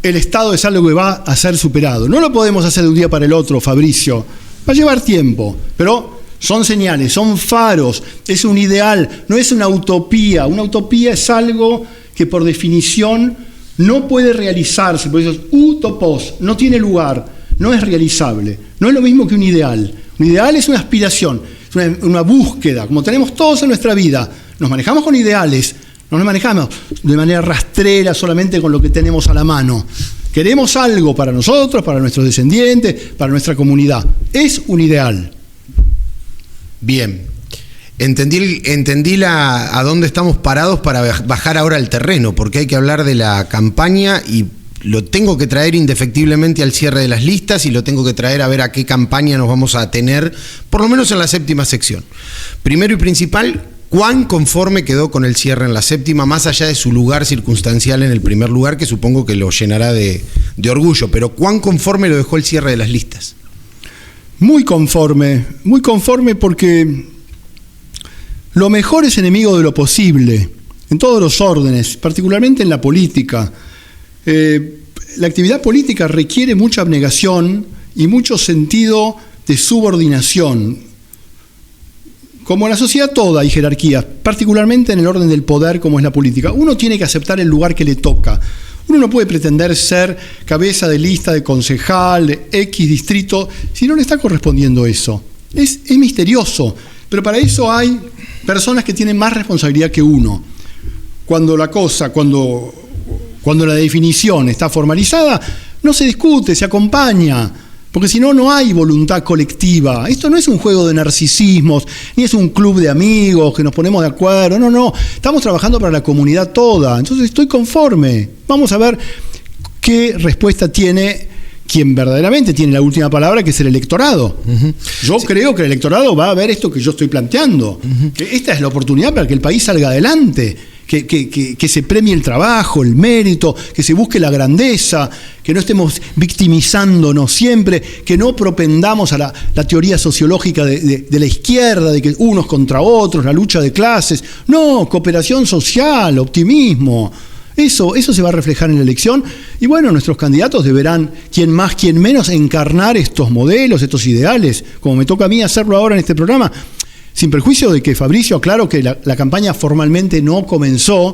el Estado es algo que va a ser superado. No lo podemos hacer de un día para el otro, Fabricio. Va a llevar tiempo, pero son señales, son faros, es un ideal, no es una utopía. Una utopía es algo que por definición no puede realizarse, por eso es utopos, no tiene lugar, no es realizable. No es lo mismo que un ideal. Un ideal es una aspiración, es una búsqueda, como tenemos todos en nuestra vida. Nos manejamos con ideales, no nos manejamos de manera rastrera solamente con lo que tenemos a la mano. Queremos algo para nosotros, para nuestros descendientes, para nuestra comunidad. Es un ideal. Bien. Entendí a dónde estamos parados para bajar ahora al terreno, porque hay que hablar de la campaña y lo tengo que traer indefectiblemente al cierre de las listas y lo tengo que traer a ver a qué campaña nos vamos a tener, por lo menos en la séptima sección. Primero y principal, ¿cuán conforme quedó con el cierre en la séptima, más allá de su lugar circunstancial en el primer lugar, que supongo que lo llenará de orgullo, pero cuán conforme lo dejó el cierre de las listas? Muy conforme porque lo mejor es enemigo de lo posible, en todos los órdenes, particularmente en la política. La actividad política requiere mucha abnegación y mucho sentido de subordinación. Como en la sociedad toda hay jerarquías, particularmente en el orden del poder como es la política. Uno tiene que aceptar el lugar que le toca. Uno no puede pretender ser cabeza de lista, de concejal, de X distrito, si no le está correspondiendo eso. Es misterioso, pero para eso hay personas que tienen más responsabilidad que uno. Cuando la definición está formalizada, no se discute, se acompaña. Porque si no, no hay voluntad colectiva. Esto no es un juego de narcisismos, ni es un club de amigos que nos ponemos de acuerdo. No. Estamos trabajando para la comunidad toda. Entonces estoy conforme. Vamos a ver qué respuesta tiene quien verdaderamente tiene la última palabra, que es el electorado. Yo creo que el electorado va a ver esto que yo estoy planteando. Que esta es la oportunidad para que el país salga adelante. Que se premie el trabajo, el mérito, que se busque la grandeza, que no estemos victimizándonos siempre, que no propendamos a la teoría sociológica de la izquierda, de que unos contra otros, la lucha de clases. No, cooperación social, optimismo. Eso se va a reflejar en la elección y bueno, nuestros candidatos deberán, quien más, quien menos, encarnar estos modelos, estos ideales, como me toca a mí hacerlo ahora en este programa. Sin perjuicio de que Fabricio, aclaro que la campaña formalmente no comenzó,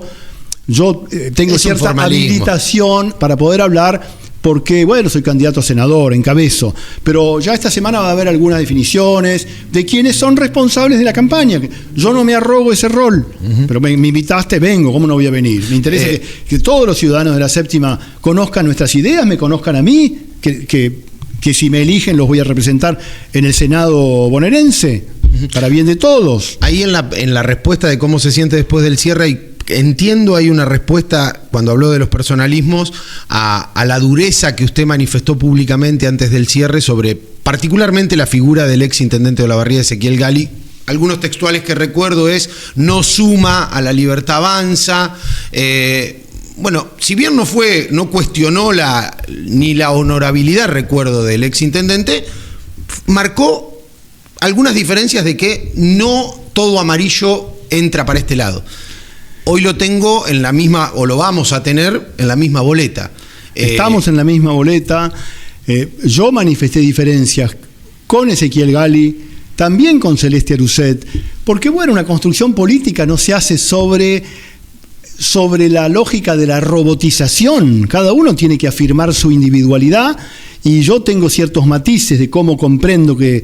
yo tengo cierta habilitación para poder hablar porque, bueno, soy candidato a senador, encabezo, pero ya esta semana va a haber algunas definiciones de quienes son responsables de la campaña. Yo no me arrogo ese rol, pero me invitaste, vengo, ¿cómo no voy a venir? Me interesa que todos los ciudadanos de la séptima conozcan nuestras ideas, me conozcan a mí, que si me eligen los voy a representar en el Senado bonaerense. Para bien de todos. Ahí en la respuesta de cómo se siente después del cierre, entiendo, hay una respuesta, cuando habló de los personalismos, a la dureza que usted manifestó públicamente antes del cierre sobre particularmente la figura del ex intendente de Olavarría, Ezequiel Gali. Algunos textuales que recuerdo es: no suma, a la libertad avanza. bueno, si bien no cuestionó ni la honorabilidad, recuerdo, del exintendente, marcó algunas diferencias de que no todo amarillo entra para este lado. Hoy lo tengo en la misma, o lo vamos a tener en la misma boleta. Estamos en la misma boleta. Yo manifesté diferencias con Ezequiel Gali, también con Celeste Aruset, porque bueno, una construcción política no se hace sobre la lógica de la robotización. Cada uno tiene que afirmar su individualidad y yo tengo ciertos matices de cómo comprendo que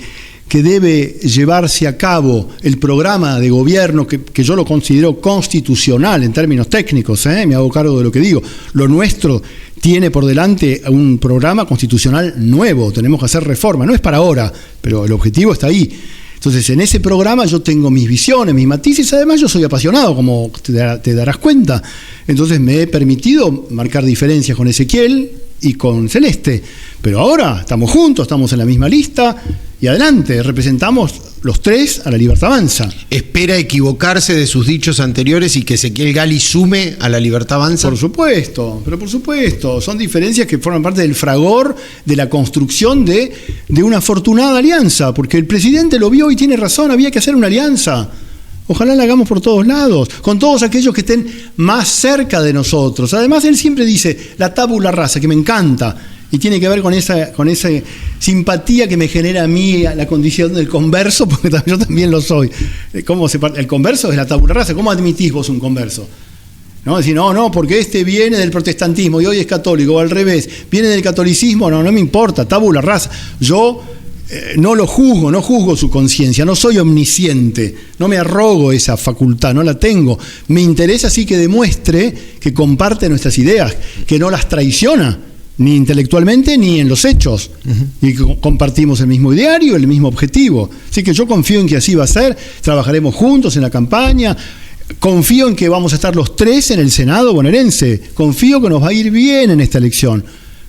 debe llevarse a cabo el programa de gobierno que yo lo considero constitucional en términos técnicos, me hago cargo de lo que digo. Lo nuestro tiene por delante un programa constitucional nuevo, tenemos que hacer reforma, no es para ahora, pero el objetivo está ahí. Entonces, en ese programa yo tengo mis visiones, mis matices, además yo soy apasionado, como te darás cuenta. Entonces me he permitido marcar diferencias con Ezequiel y con Celeste. Pero ahora estamos juntos, estamos en la misma lista y adelante, representamos los tres a la Libertad Avanza. ¿Espera equivocarse de sus dichos anteriores y que Ezequiel Gali sume a la Libertad Avanza? Por supuesto, pero por supuesto. Son diferencias que forman parte del fragor de la construcción de una afortunada alianza, porque el presidente lo vio y tiene razón, había que hacer una alianza. Ojalá la hagamos por todos lados, con todos aquellos que estén más cerca de nosotros. Además, él siempre dice la tabula rasa, que me encanta, y tiene que ver con esa simpatía que me genera a mí la condición del converso, porque yo también lo soy. El converso es la tabula rasa. ¿Cómo admitís vos un converso? ¿No? Decir, no, porque este viene del protestantismo y hoy es católico, o al revés, viene del catolicismo, no me importa, tabula rasa. Yo no lo juzgo, no juzgo su conciencia, no soy omnisciente, no me arrogo esa facultad, no la tengo. Me interesa sí que demuestre que comparte nuestras ideas, que no las traiciona, ni intelectualmente ni en los hechos, y que compartimos el mismo ideario, el mismo objetivo. Así que yo confío en que así va a ser, trabajaremos juntos en la campaña, confío en que vamos a estar los tres en el Senado bonaerense, confío que nos va a ir bien en esta elección,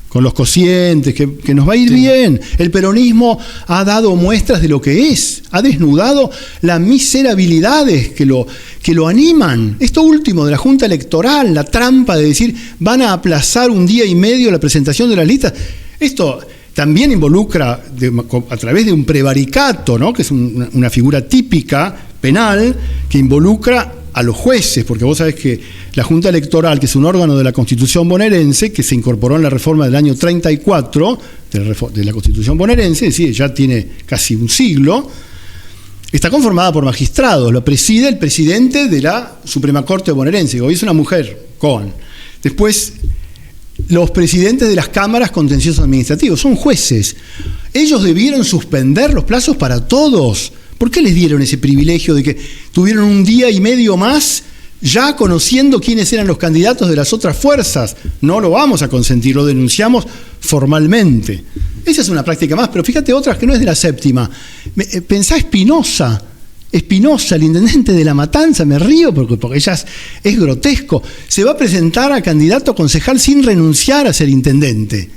con los cocientes, que nos va a ir bien. El peronismo ha dado muestras de lo que es, ha desnudado las miserabilidades que lo animan. Esto último de la Junta Electoral, la trampa de decir van a aplazar un día y medio la presentación de las listas, esto también involucra, a través de un prevaricato, ¿no? Que es una figura típica penal, que involucra a los jueces, porque vos sabés que la Junta Electoral, que es un órgano de la Constitución bonaerense, que se incorporó en la reforma del año 34 de la Constitución bonaerense, es decir, ya tiene casi un siglo, está conformada por magistrados, lo preside el presidente de la Suprema Corte bonaerense, hoy es una mujer, Cohen. Después, los presidentes de las cámaras contenciosos administrativos son jueces. Ellos debieron suspender los plazos para todos. ¿Por qué les dieron ese privilegio de que tuvieron un día y medio más ya conociendo quiénes eran los candidatos de las otras fuerzas? No lo vamos a consentir, lo denunciamos formalmente. Esa es una práctica más, pero fíjate otras que no es de la séptima. Pensá Espinosa, el intendente de La Matanza, me río porque ella es grotesco. Se va a presentar a candidato a concejal sin renunciar a ser intendente.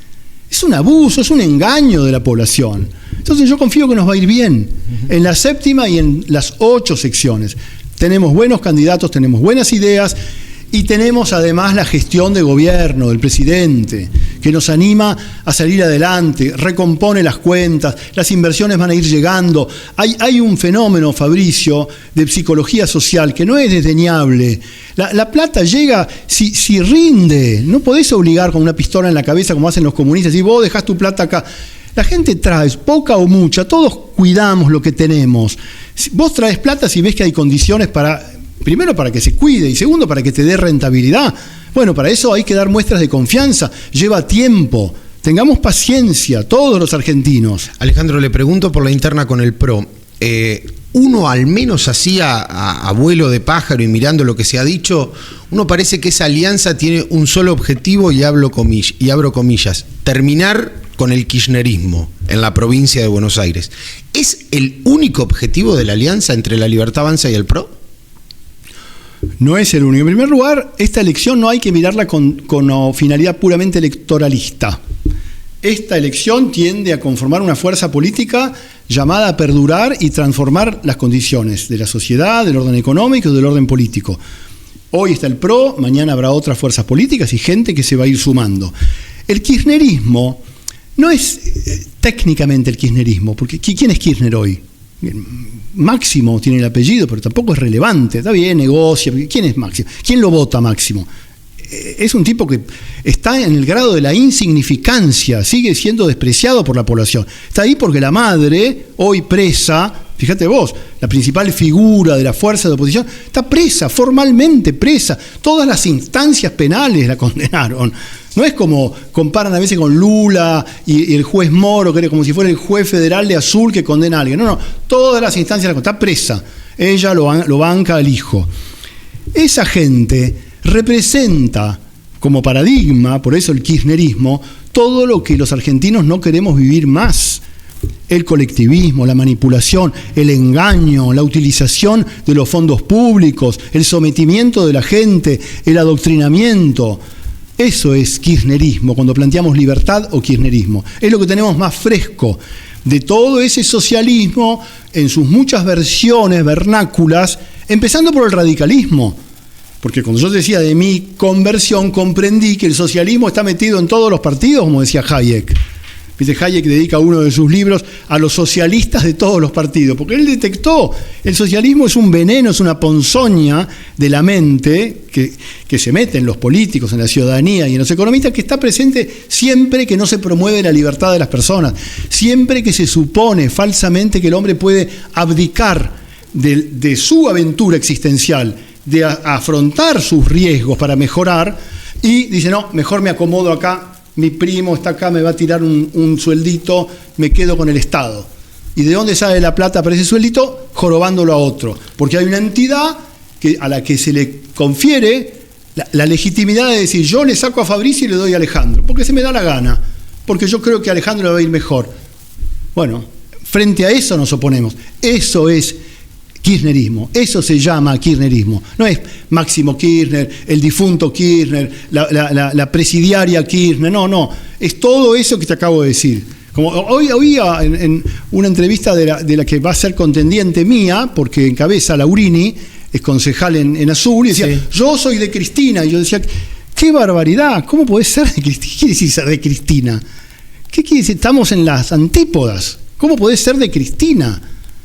Es un abuso, es un engaño de la población. Entonces yo confío que nos va a ir bien en la séptima y en las 8 secciones. Tenemos buenos candidatos, tenemos buenas ideas y tenemos además la gestión de gobierno del presidente, que nos anima a salir adelante, recompone las cuentas, las inversiones van a ir llegando. Hay un fenómeno, Fabricio, de psicología social que no es desdeñable. La plata llega si rinde. No podés obligar con una pistola en la cabeza como hacen los comunistas y vos dejás tu plata acá. La gente trae, poca o mucha, todos cuidamos lo que tenemos. Vos traes plata si ves que hay condiciones primero para que se cuide y segundo para que te dé rentabilidad. Bueno, para eso hay que dar muestras de confianza, lleva tiempo. Tengamos paciencia, todos los argentinos. Alejandro, le pregunto por la interna con el PRO. Uno al menos así a vuelo de pájaro y mirando lo que se ha dicho, uno parece que esa alianza tiene un solo objetivo y abro comillas, terminar con el kirchnerismo en la provincia de Buenos Aires. ¿Es el único objetivo de la alianza entre la Libertad Avanza y el PRO? No es el único. En primer lugar, esta elección no hay que mirarla con finalidad puramente electoralista. Esta elección tiende a conformar una fuerza política llamada a perdurar y transformar las condiciones de la sociedad, del orden económico y del orden político. Hoy está el PRO, mañana habrá otras fuerzas políticas y gente que se va a ir sumando. El kirchnerismo no es técnicamente el kirchnerismo, porque ¿quién es Kirchner hoy? Máximo tiene el apellido, pero tampoco es relevante. Está bien, negocia. ¿Quién es Máximo? ¿Quién lo vota Máximo? Es un tipo que está en el grado de la insignificancia, sigue siendo despreciado por la población. Está ahí porque la madre, hoy presa, fíjate vos, la principal figura de la fuerza de oposición, está presa, formalmente presa. Todas las instancias penales la condenaron. No es como comparan a veces con Lula y el juez Moro, que era como si fuera el juez federal de Azul que condena a alguien. No, todas las instancias está presa. Ella lo banca al hijo. Esa gente representa como paradigma, por eso el kirchnerismo, todo lo que los argentinos no queremos vivir más. El colectivismo, la manipulación, el engaño, la utilización de los fondos públicos, el sometimiento de la gente, el adoctrinamiento. Eso es kirchnerismo, cuando planteamos libertad o kirchnerismo. Es lo que tenemos más fresco de todo ese socialismo en sus muchas versiones vernáculas, empezando por el radicalismo. Porque cuando yo decía de mi conversión, comprendí que el socialismo está metido en todos los partidos, como decía Hayek. Viste, Hayek dedica uno de sus libros a los socialistas de todos los partidos, porque él detectó, el socialismo es un veneno, es una ponzoña de la mente que se mete en los políticos, en la ciudadanía y en los economistas, que está presente siempre que no se promueve la libertad de las personas, siempre que se supone falsamente que el hombre puede abdicar de su aventura existencial, de afrontar sus riesgos para mejorar, y dice, no, mejor me acomodo acá, mi primo está acá, me va a tirar un sueldito, me quedo con el Estado. ¿Y de dónde sale la plata para ese sueldito? Jorobándolo a otro. Porque hay una entidad a la que se le confiere la legitimidad de decir, yo le saco a Fabricio y le doy a Alejandro, porque se me da la gana, porque yo creo que a Alejandro le va a ir mejor. Bueno, frente a eso nos oponemos. Eso es kirchnerismo, eso se llama kirchnerismo. No es Máximo Kirchner, el difunto Kirchner, la presidiaria Kirchner, no, es todo eso que te acabo de decir. Como hoy oía en una entrevista de la que va a ser contendiente mía, porque encabeza Laurini, es concejal en Azul, y decía, sí, yo soy de Cristina, y yo decía, qué barbaridad, ¿cómo podés ser de Cristina? ¿Qué quiere decir ser de Cristina? ¿Qué quiere decir? Estamos en las antípodas. ¿Cómo podés ser de Cristina?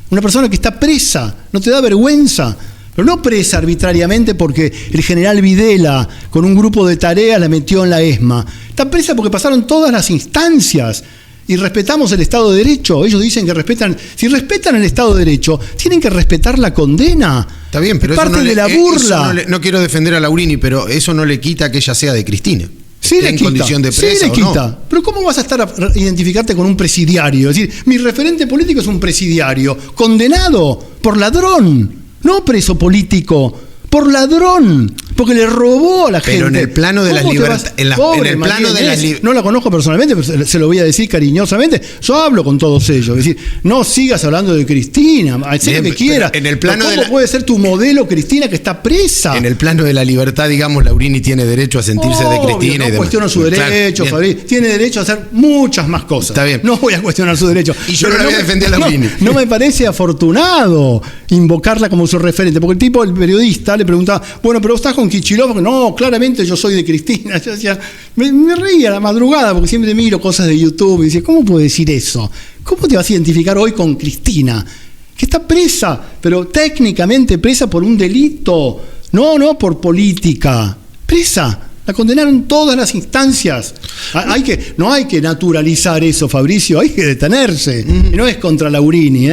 Una persona que está presa, ¿no te da vergüenza? Pero no presa arbitrariamente porque el general Videla con un grupo de tareas la metió en la ESMA. Está presa porque pasaron todas las instancias y respetamos el Estado de Derecho. Ellos dicen que respetan, si respetan el Estado de Derecho, tienen que respetar la condena. Está bien, pero es parte de la burla. No quiero defender a Laurini, pero eso no le quita que ella sea de Cristina. Sí le quita, condición de presa, sí le quita. No. Pero ¿cómo vas a estar a identificarte con un presidiario? Es decir, mi referente político es un presidiario, condenado por ladrón, no preso político, por ladrón, porque le robó a la gente. Pero en el plano de las libertades, en el plano de las no la conozco personalmente, pero se lo voy a decir cariñosamente. Yo hablo con todos ellos, es decir, no sigas hablando de Cristina, sé lo que quieras. En el plano ¿cómo puede ser tu modelo Cristina que está presa? En el plano de la libertad, digamos, Laurini tiene derecho a sentirse de Cristina. No cuestiono su derecho, claro, tiene derecho a hacer muchas más cosas. Está bien. No voy a cuestionar su derecho. Y yo no la voy a defender a Laurini. No me parece afortunado invocarla como su referente, porque el tipo, el periodista, le preguntaba, bueno, pero vos estás con Kicillof, porque no, claramente yo soy de Cristina. Yo decía, me reía a la madrugada porque siempre miro cosas de YouTube y decía, ¿cómo puedo decir eso? ¿Cómo te vas a identificar hoy con Cristina? Que está presa, pero técnicamente presa por un delito, no por política. Presa. La condenaron todas las instancias. No hay que naturalizar eso, Fabricio, hay que detenerse. Y no es contra Laurini,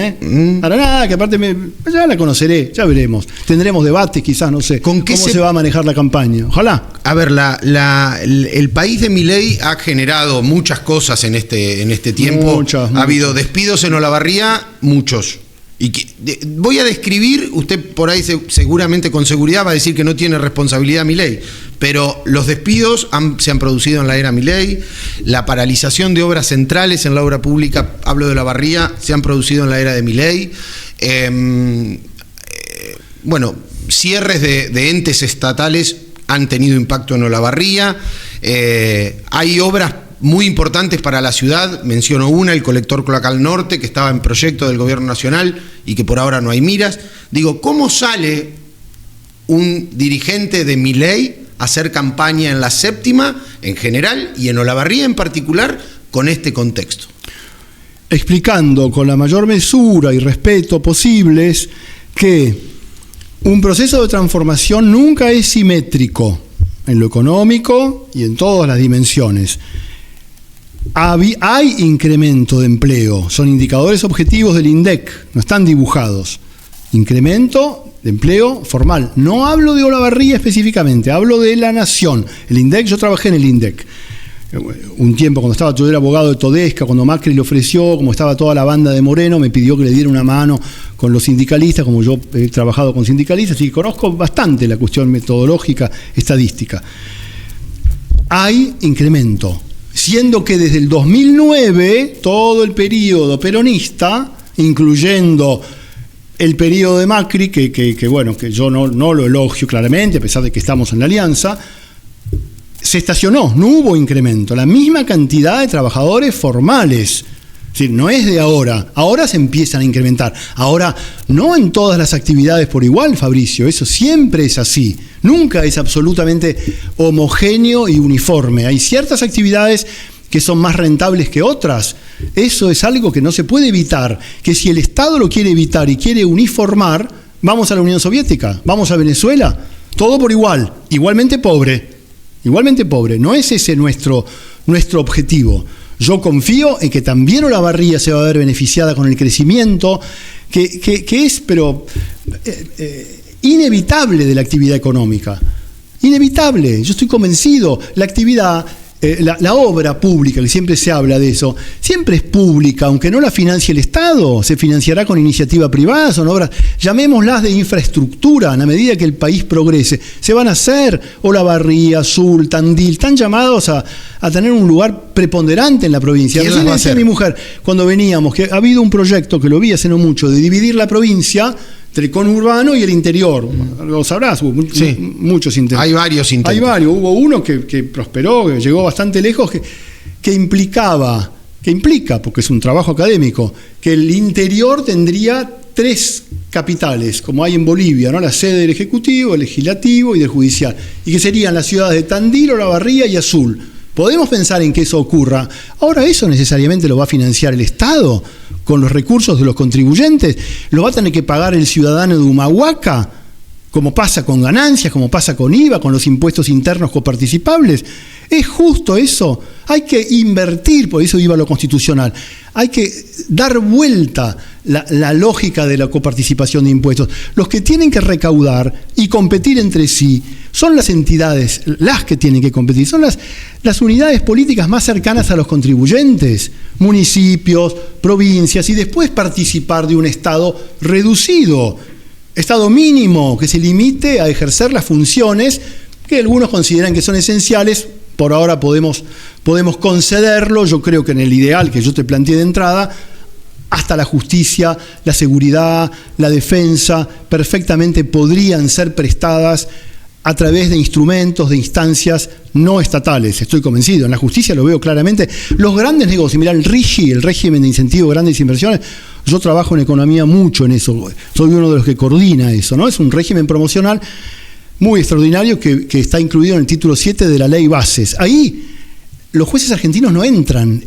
Para nada, que aparte ya la conoceré, ya veremos. Tendremos debates, quizás, no sé, cómo se va a manejar la campaña. Ojalá. A ver, el país de Milei ha generado muchas cosas en este tiempo. Muchas. Ha habido despidos en Olavarría, muchos. Y voy a describir, usted por ahí seguramente con seguridad va a decir que no tiene responsabilidad Milei, pero los despidos se han producido en la era Milei, la paralización de obras centrales en la obra pública, hablo de Olavarría, se han producido en la era de Milei. Cierres de entes estatales han tenido impacto en Olavarría, hay obras muy importantes para la ciudad, menciono una, el colector cloacal norte, que estaba en proyecto del gobierno nacional y que por ahora no hay miras. Digo, ¿cómo sale un dirigente de Milei hacer campaña en la séptima en general y en Olavarría en particular con este contexto? Explicando con la mayor mesura y respeto posibles que un proceso de transformación nunca es simétrico en lo económico y en todas las dimensiones. Hay incremento de empleo, son indicadores objetivos del INDEC, no están dibujados. Incremento de empleo formal. No hablo de Olavarría específicamente, hablo de la nación. El INDEC, yo trabajé en el INDEC un tiempo cuando yo era abogado de Todesca, cuando Macri le ofreció, como estaba toda la banda de Moreno, me pidió que le diera una mano con los sindicalistas, como yo he trabajado con sindicalistas, y conozco bastante la cuestión metodológica, estadística. Hay incremento, siendo que desde el 2009, todo el periodo peronista, incluyendo el periodo de Macri, que bueno, que yo no lo elogio claramente, a pesar de que estamos en la alianza, se estacionó, no hubo incremento, la misma cantidad de trabajadores formales. Es decir, no es de ahora se empiezan a incrementar. Ahora, no en todas las actividades por igual, Fabricio, eso siempre es así. Nunca es absolutamente homogéneo y uniforme. Hay ciertas actividades que son más rentables que otras. Eso es algo que no se puede evitar, que si el Estado lo quiere evitar y quiere uniformar, vamos a la Unión Soviética, vamos a Venezuela, todo por igual, igualmente pobre, no es ese nuestro objetivo. Yo confío en que también Olavarría se va a ver beneficiada con el crecimiento que es, pero inevitable de la actividad económica. Inevitable, yo estoy convencido. La actividad, la obra pública, que siempre se habla de eso, siempre es pública, aunque no la financie el Estado, se financiará con iniciativa privada, son obras, llamémoslas de infraestructura, a medida que el país progrese. Se van a hacer Olavarría, Azul, Tandil, están llamados a tener un lugar preponderante en la provincia. ¿Quién las va a hacer? Mi mujer, cuando veníamos, que ha habido un proyecto que lo vi hace no mucho, de dividir la provincia entre el conurbano y el interior. Lo sabrás, hubo muchos intentos. Hay varios intentos. Hubo uno que prosperó, que llegó bastante lejos, que implica, porque es un trabajo académico, que el interior tendría 3 capitales, como hay en Bolivia, ¿no? La sede del Ejecutivo, el Legislativo y del Judicial, y que serían las ciudades de Tandil, Olavarría y Azul. Podemos pensar en que eso ocurra. Ahora, ¿eso necesariamente lo va a financiar el Estado con los recursos de los contribuyentes? ¿Lo va a tener que pagar el ciudadano de Humahuaca? Como pasa con ganancias, como pasa con IVA, con los impuestos internos coparticipables. ¿Es justo eso? Hay que invertir, por eso iba a lo constitucional. Hay que dar vuelta la lógica de la coparticipación de impuestos. Los que tienen que recaudar y competir entre sí son las entidades, las que tienen que competir, son las unidades políticas más cercanas a los contribuyentes, municipios, provincias, y después participar de un Estado reducido, Estado mínimo, que se limite a ejercer las funciones que algunos consideran que son esenciales. Por ahora podemos concederlo. Yo creo que en el ideal que yo te planteé de entrada, hasta la justicia, la seguridad, la defensa, perfectamente podrían ser prestadas a través de instrumentos, de instancias no estatales. Estoy convencido. En la justicia lo veo claramente. Los grandes negocios, mirá, el RIGI, el régimen de incentivo de grandes inversiones, yo trabajo en economía mucho en eso. Soy uno de los que coordina eso, ¿no? Es un régimen promocional muy extraordinario que está incluido en el título 7 de la ley Bases. Ahí los jueces argentinos no entran.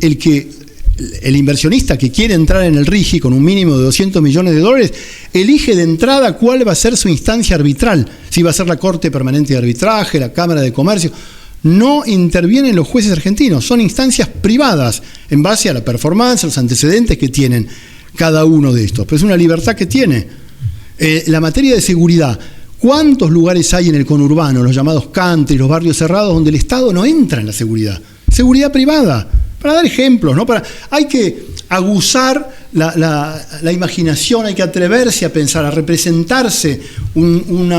El inversionista que quiere entrar en el RIGI con un mínimo de $200 millones, elige de entrada cuál va a ser su instancia arbitral. Si va a ser la Corte Permanente de Arbitraje, la Cámara de Comercio. No intervienen los jueces argentinos, son instancias privadas en base a la performance, a los antecedentes que tienen cada uno de estos. Pero es una libertad que tiene. La materia de seguridad. ¿Cuántos lugares hay en el conurbano, los llamados country, los barrios cerrados, donde el Estado no entra en la seguridad? Seguridad privada. Para dar ejemplos, ¿no? Hay que aguzar la imaginación, hay que atreverse a pensar, a representarse un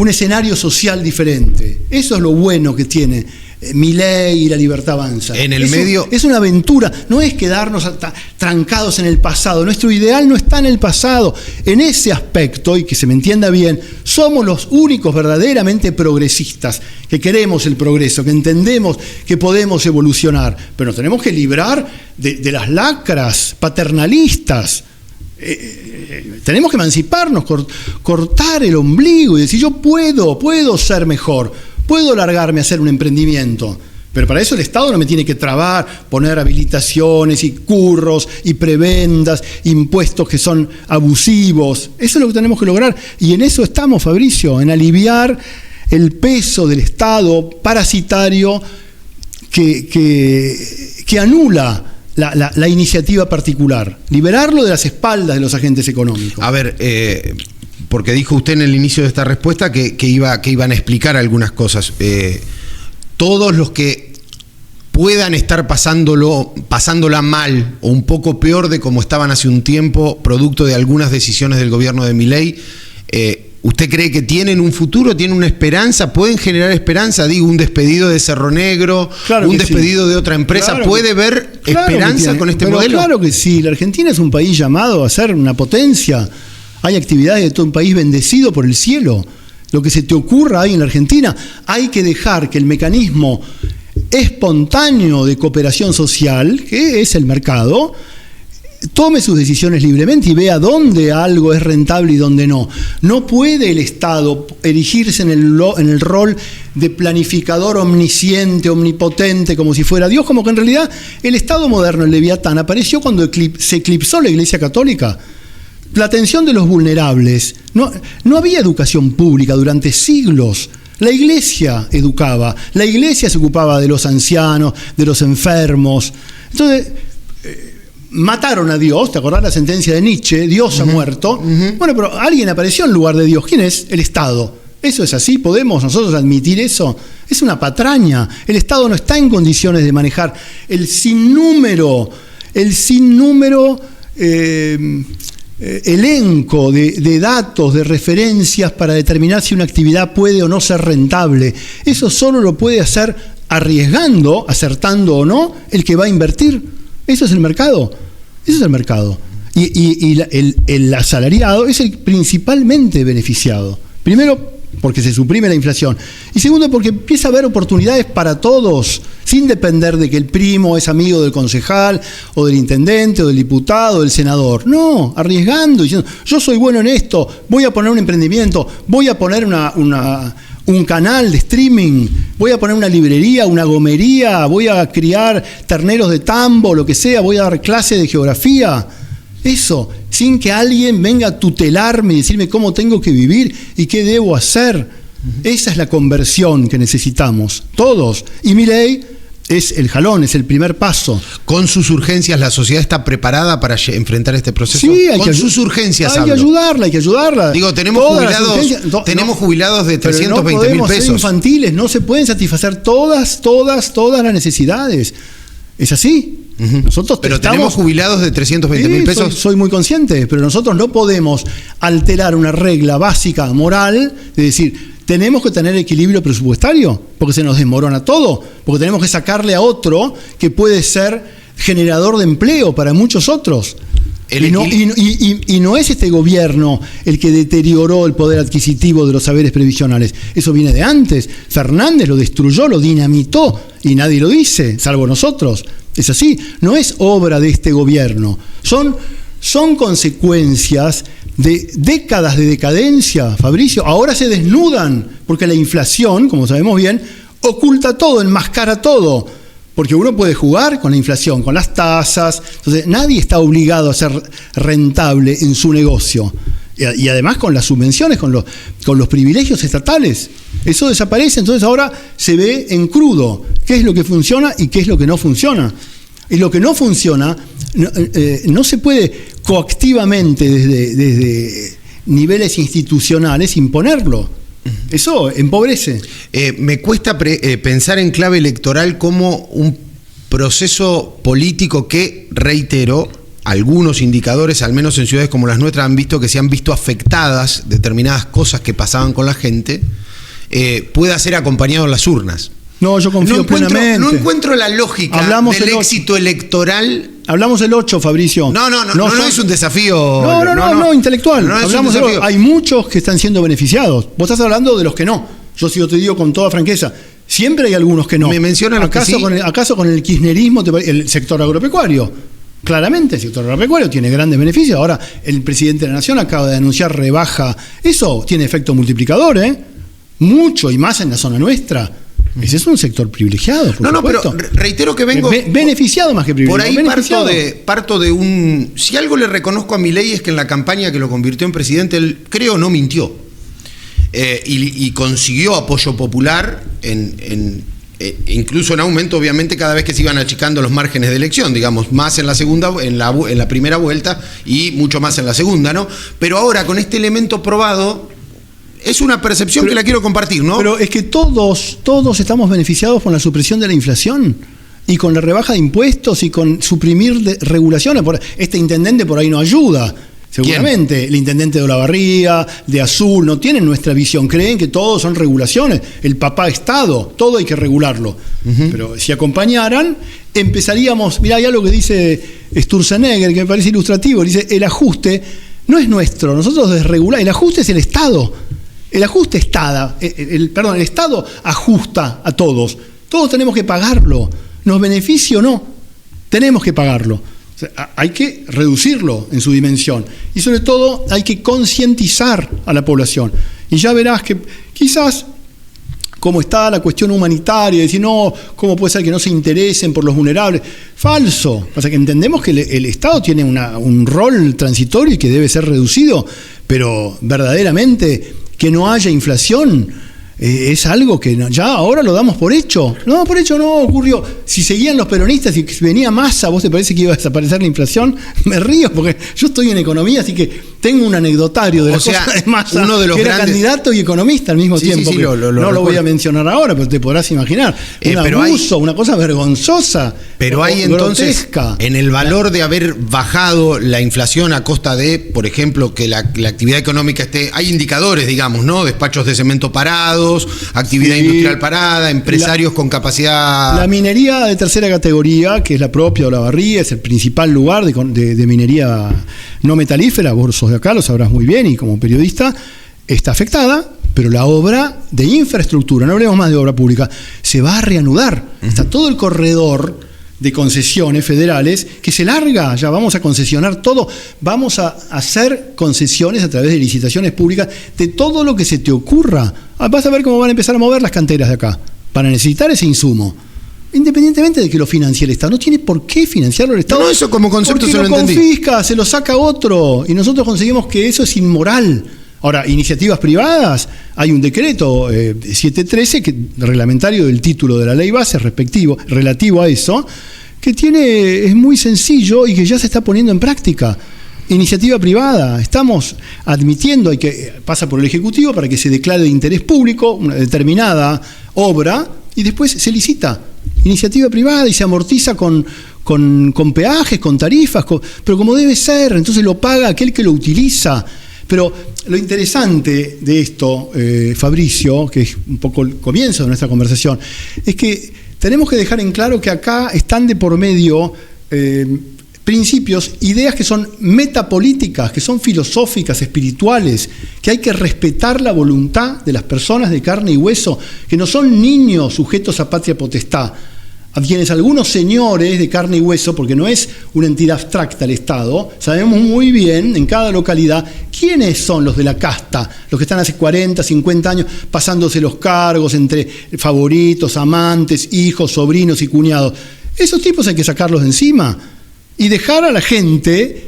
escenario social diferente. Eso es lo bueno que tiene Milei y La Libertad Avanza. Es una aventura, no es quedarnos trancados en el pasado. Nuestro ideal no está en el pasado. En ese aspecto, y que se me entienda bien, somos los únicos verdaderamente progresistas, que queremos el progreso, que entendemos que podemos evolucionar, pero nos tenemos que librar de las lacras paternalistas. tenemos que emanciparnos, cortar el ombligo y decir, yo puedo ser mejor, puedo largarme a hacer un emprendimiento. Pero para eso el Estado no me tiene que trabar, poner habilitaciones y curros y prebendas, impuestos que son abusivos. Eso es lo que tenemos que lograr. Y en eso estamos, Fabricio, en aliviar el peso del Estado parasitario que anula la iniciativa particular. Liberarlo de las espaldas de los agentes económicos. A ver, porque dijo usted en el inicio de esta respuesta que iban a explicar algunas cosas. Todos los que puedan estar pasándola mal o un poco peor de como estaban hace un tiempo, producto de algunas decisiones del gobierno de Milei, ¿usted cree que tienen un futuro, tienen una esperanza, pueden generar esperanza? Digo, un despedido de Cerro Negro, un despedido de otra empresa, claro, ¿puede ver esperanza con este modelo? Claro que sí, la Argentina es un país llamado a ser una potencia, hay actividades de todo un país bendecido por el cielo. Lo que se te ocurra ahí en la Argentina, hay que dejar que el mecanismo espontáneo de cooperación social, que es el mercado, tome sus decisiones libremente y vea dónde algo es rentable y dónde no. No puede el Estado erigirse en el rol de planificador omnisciente, omnipotente, como si fuera Dios, como que en realidad el Estado moderno, el Leviatán, apareció cuando se eclipsó la Iglesia Católica. La atención de los vulnerables. No había educación pública durante siglos. La Iglesia educaba, la Iglesia se ocupaba de los ancianos, de los enfermos. Entonces, mataron a Dios, ¿te acordás la sentencia de Nietzsche? Dios ha muerto. Bueno, pero alguien apareció en lugar de Dios. ¿Quién es? El Estado. ¿Eso es así? ¿Podemos nosotros admitir eso? Es una patraña. El Estado no está en condiciones de manejar el sinnúmero elenco de datos, de referencias para determinar si una actividad puede o no ser rentable. Eso solo lo puede hacer arriesgando, acertando o no, el que va a invertir. Eso es el mercado. Eso es el mercado. Y el asalariado es el principalmente beneficiado. Primero, porque se suprime la inflación. Y segundo, porque empieza a haber oportunidades para todos, sin depender de que el primo es amigo del concejal, o del intendente, o del diputado, o del senador. No, arriesgando, diciendo, yo soy bueno en esto, voy a poner un emprendimiento, voy a poner un canal de streaming, voy a poner una librería, una gomería, voy a criar terneros de tambo, lo que sea, voy a dar clases de geografía. Eso, sin que alguien venga a tutelarme y decirme cómo tengo que vivir y qué debo hacer. Esa es la conversión que necesitamos, todos. Y Milei es el jalón, es el primer paso. Con sus urgencias, ¿la sociedad está preparada para enfrentar este proceso? Sí, con sus urgencias hay que ayudarla. Digo, tenemos jubilados de 320.000 pesos. Ser infantiles, no se pueden satisfacer todas las necesidades. ¿Es así? Nosotros pero tenemos jubilados de 320.000 pesos. Soy muy consciente, pero nosotros no podemos alterar una regla básica moral de decir, tenemos que tener equilibrio presupuestario, porque se nos desmorona todo, porque tenemos que sacarle a otro que puede ser generador de empleo para muchos otros. Y no es este gobierno el que deterioró el poder adquisitivo de los saberes previsionales. Eso viene de antes. Fernández lo destruyó, lo dinamitó, y nadie lo dice, salvo nosotros. Es así, no es obra de este gobierno. Son consecuencias de décadas de decadencia, Fabricio. Ahora se desnudan, porque la inflación, como sabemos bien, oculta todo, enmascara todo. Porque uno puede jugar con la inflación, con las tasas. Entonces, nadie está obligado a ser rentable en su negocio. Y además con las subvenciones, con los privilegios estatales. Eso desaparece, entonces ahora se ve en crudo qué es lo que funciona y qué es lo que no funciona. Y lo que no funciona no se puede coactivamente desde niveles institucionales imponerlo. Eso empobrece. Me cuesta pensar en clave electoral como un proceso político que, reitero, algunos indicadores, al menos en ciudades como las nuestras, han visto que se han visto afectadas determinadas cosas que pasaban con la gente, pueda ser acompañado en las urnas. No, yo confío plenamente. No encuentro la lógica del éxito electoral. Hablamos del 8, Fabricio. No es un desafío. No, intelectual. No hablamos del 8. Hay muchos que están siendo beneficiados. Vos estás hablando de los que no. Yo te digo con toda franqueza, siempre hay algunos que no. ¿Me mencionan los que sí? ¿Acaso con el kirchnerismo, el sector agropecuario? Claramente el sector agropecuario tiene grandes beneficios. Ahora el presidente de la Nación acaba de anunciar rebaja. Eso tiene efecto multiplicador, mucho, y más en la zona nuestra. Ese es un sector privilegiado, por supuesto. Pero reitero que vengo... beneficiado más que privilegiado. Por ahí parto de un... Si algo le reconozco a Milei es que en la campaña que lo convirtió en presidente, él, creo, no mintió. Y consiguió apoyo popular incluso en aumento, obviamente, cada vez que se iban achicando los márgenes de elección, digamos, más en la primera vuelta y mucho más en la segunda, ¿no? Pero ahora, con este elemento probado, es una percepción que la quiero compartir, ¿no? Pero es que todos estamos beneficiados con la supresión de la inflación y con la rebaja de impuestos y con suprimir regulaciones. Este intendente por ahí no ayuda. Seguramente. ¿Quién? El intendente de Olavarría, de Azul, no tienen nuestra visión. Creen que todo son regulaciones. El papá Estado, todo hay que regularlo. Pero si acompañaran, empezaríamos... Mirá, hay algo que dice Sturzenegger, que me parece ilustrativo. Dice, el ajuste no es nuestro, nosotros desregulamos. El ajuste es el Estado. El ajuste el Estado ajusta a todos. Todos tenemos que pagarlo. Nos beneficie o no, tenemos que pagarlo. O sea, hay que reducirlo en su dimensión y sobre todo hay que concientizar a la población. Y ya verás que quizás, como está la cuestión humanitaria, decir, no, ¿cómo puede ser que no se interesen por los vulnerables? Falso. O sea, que entendemos que el Estado tiene un rol transitorio y que debe ser reducido, pero verdaderamente que no haya inflación es algo que ya ahora lo damos por hecho. No, por hecho no ocurrió. Si seguían los peronistas y venía Massa, ¿vos te parece que iba a desaparecer la inflación? Me río porque yo estoy en economía, así que tengo un anecdotario de la cosa de Massa, uno de los que era candidato y economista al mismo tiempo. Sí, no lo voy a mencionar ahora, pero te podrás imaginar. Un abuso, una cosa vergonzosa. Pero hay entonces, grotesca, en el valor de haber bajado la inflación a costa de, por ejemplo, que la actividad económica esté... Hay indicadores, digamos, ¿no? Despachos de cemento parados, actividad industrial parada, empresarios con capacidad... La minería de tercera categoría, que es la propia de Olavarría, es el principal lugar de minería no metalífera, vos sos de acá, lo sabrás muy bien, y como periodista, está afectada, pero la obra de infraestructura, no hablemos más de obra pública, se va a reanudar. Está todo el corredor de concesiones federales que se larga, ya vamos a concesionar todo, vamos a hacer concesiones a través de licitaciones públicas de todo lo que se te ocurra. Vas a ver cómo van a empezar a mover las canteras de acá, para necesitar ese insumo. Independientemente de que lo financie el Estado, no tiene por qué financiarlo el Estado. No, eso como concepto se lo entendí. Confisca, se lo saca otro, y nosotros conseguimos que eso es inmoral. Ahora, iniciativas privadas, hay un decreto 713, reglamentario del título de la ley base relativo a eso, que es muy sencillo y que ya se está poniendo en práctica. Iniciativa privada, estamos admitiendo, pasa por el Ejecutivo para que se declare de interés público una determinada obra y después se licita. Iniciativa privada y se amortiza con peajes, con tarifas, pero como debe ser, entonces lo paga aquel que lo utiliza. Pero lo interesante de esto, Fabricio, que es un poco el comienzo de nuestra conversación, es que tenemos que dejar en claro que acá están de por medio principios, ideas que son metapolíticas, que son filosóficas, espirituales, que hay que respetar la voluntad de las personas de carne y hueso, que no son niños sujetos a patria potestad, a quienes algunos señores de carne y hueso, porque no es una entidad abstracta el Estado, sabemos muy bien en cada localidad quiénes son los de la casta, los que están hace 40, 50 años pasándose los cargos entre favoritos, amantes, hijos, sobrinos y cuñados. Esos tipos hay que sacarlos de encima y dejar a la gente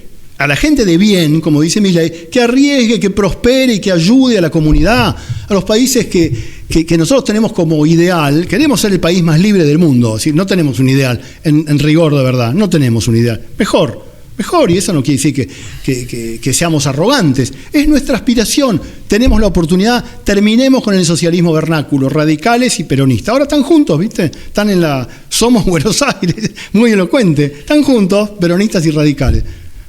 de bien, como dice Milei, que arriesgue, que prospere y que ayude a la comunidad, a los países que nosotros tenemos como ideal. Queremos ser el país más libre del mundo, ¿sí? No tenemos un ideal, en rigor de verdad, no tenemos un ideal. Mejor, y eso no quiere decir que seamos arrogantes, es nuestra aspiración, tenemos la oportunidad, terminemos con el socialismo vernáculo, radicales y peronistas. Ahora están juntos, ¿viste? Están Somos Buenos Aires, muy elocuente, están juntos, peronistas y radicales.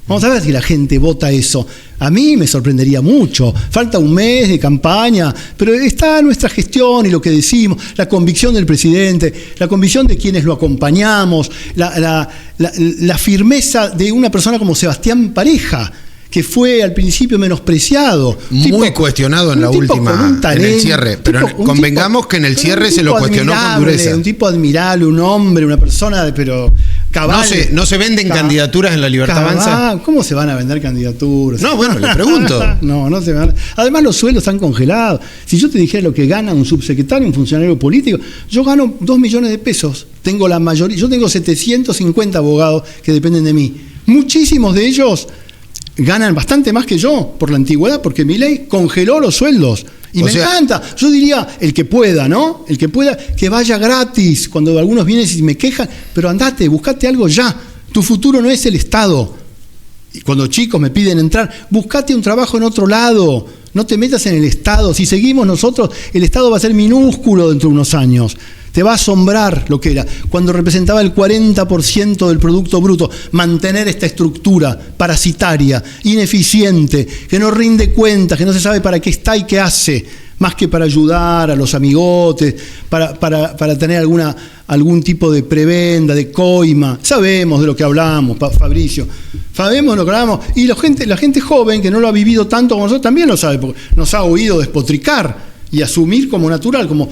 Vamos a ver si la gente vota eso. A mí me sorprendería mucho. Falta un mes de campaña, pero está nuestra gestión y lo que decimos, la convicción del presidente, la convicción de quienes lo acompañamos, la firmeza de una persona como Sebastián Pareja, que fue al principio menospreciado. Muy cuestionado en la última, en el cierre. Pero convengamos que en el cierre se lo cuestionó con dureza. Un tipo admirable, un hombre, una persona, pero Cabal. ¿No se venden candidaturas en la Libertad Avanza? ¿Cómo se van a vender candidaturas? No, bueno, le pregunto. No se van. Además, los sueldos están congelados. Si yo te dijera lo que gana un subsecretario, un funcionario político, yo gano 2 millones de pesos. Tengo la mayoría, yo tengo 750 abogados que dependen de mí. Muchísimos de ellos ganan bastante más que yo por la antigüedad, porque mi ley congeló los sueldos. Y me encanta. Yo diría, el que pueda, ¿no? El que pueda, que vaya gratis. Cuando algunos vienen y me quejan, pero andate, buscate algo ya. Tu futuro no es el Estado. Y cuando chicos me piden entrar, buscate un trabajo en otro lado. No te metas en el Estado. Si seguimos nosotros, el Estado va a ser minúsculo dentro de unos años. Te va a asombrar lo que era. Cuando representaba el 40% del Producto Bruto, mantener esta estructura parasitaria, ineficiente, que no rinde cuentas, que no se sabe para qué está y qué hace, más que para ayudar a los amigotes, para tener algún tipo de prebenda, de coima. Sabemos de lo que hablamos, Fabricio. Sabemos de lo que hablamos. Y la gente joven, que no lo ha vivido tanto como nosotros, también lo sabe, porque nos ha oído despotricar y asumir como natural, como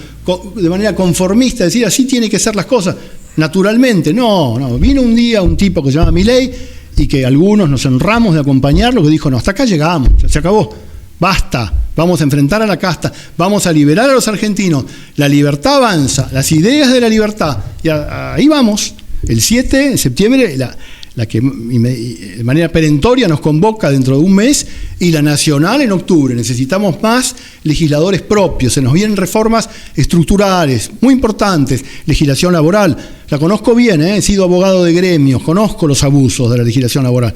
de manera conformista, decir así tiene que ser las cosas, naturalmente. No, vino un día un tipo que se llama Milei y que algunos nos honramos de acompañarlo, que dijo, no, hasta acá llegamos, se acabó, basta, vamos a enfrentar a la casta, vamos a liberar a los argentinos, la libertad avanza, las ideas de la libertad, y ahí vamos. El 7 de septiembre, la que de manera perentoria nos convoca dentro de un mes, y la nacional en octubre. Necesitamos más legisladores propios, se nos vienen reformas estructurales muy importantes, legislación laboral. La conozco bien, he sido abogado de gremios, conozco los abusos de la legislación laboral.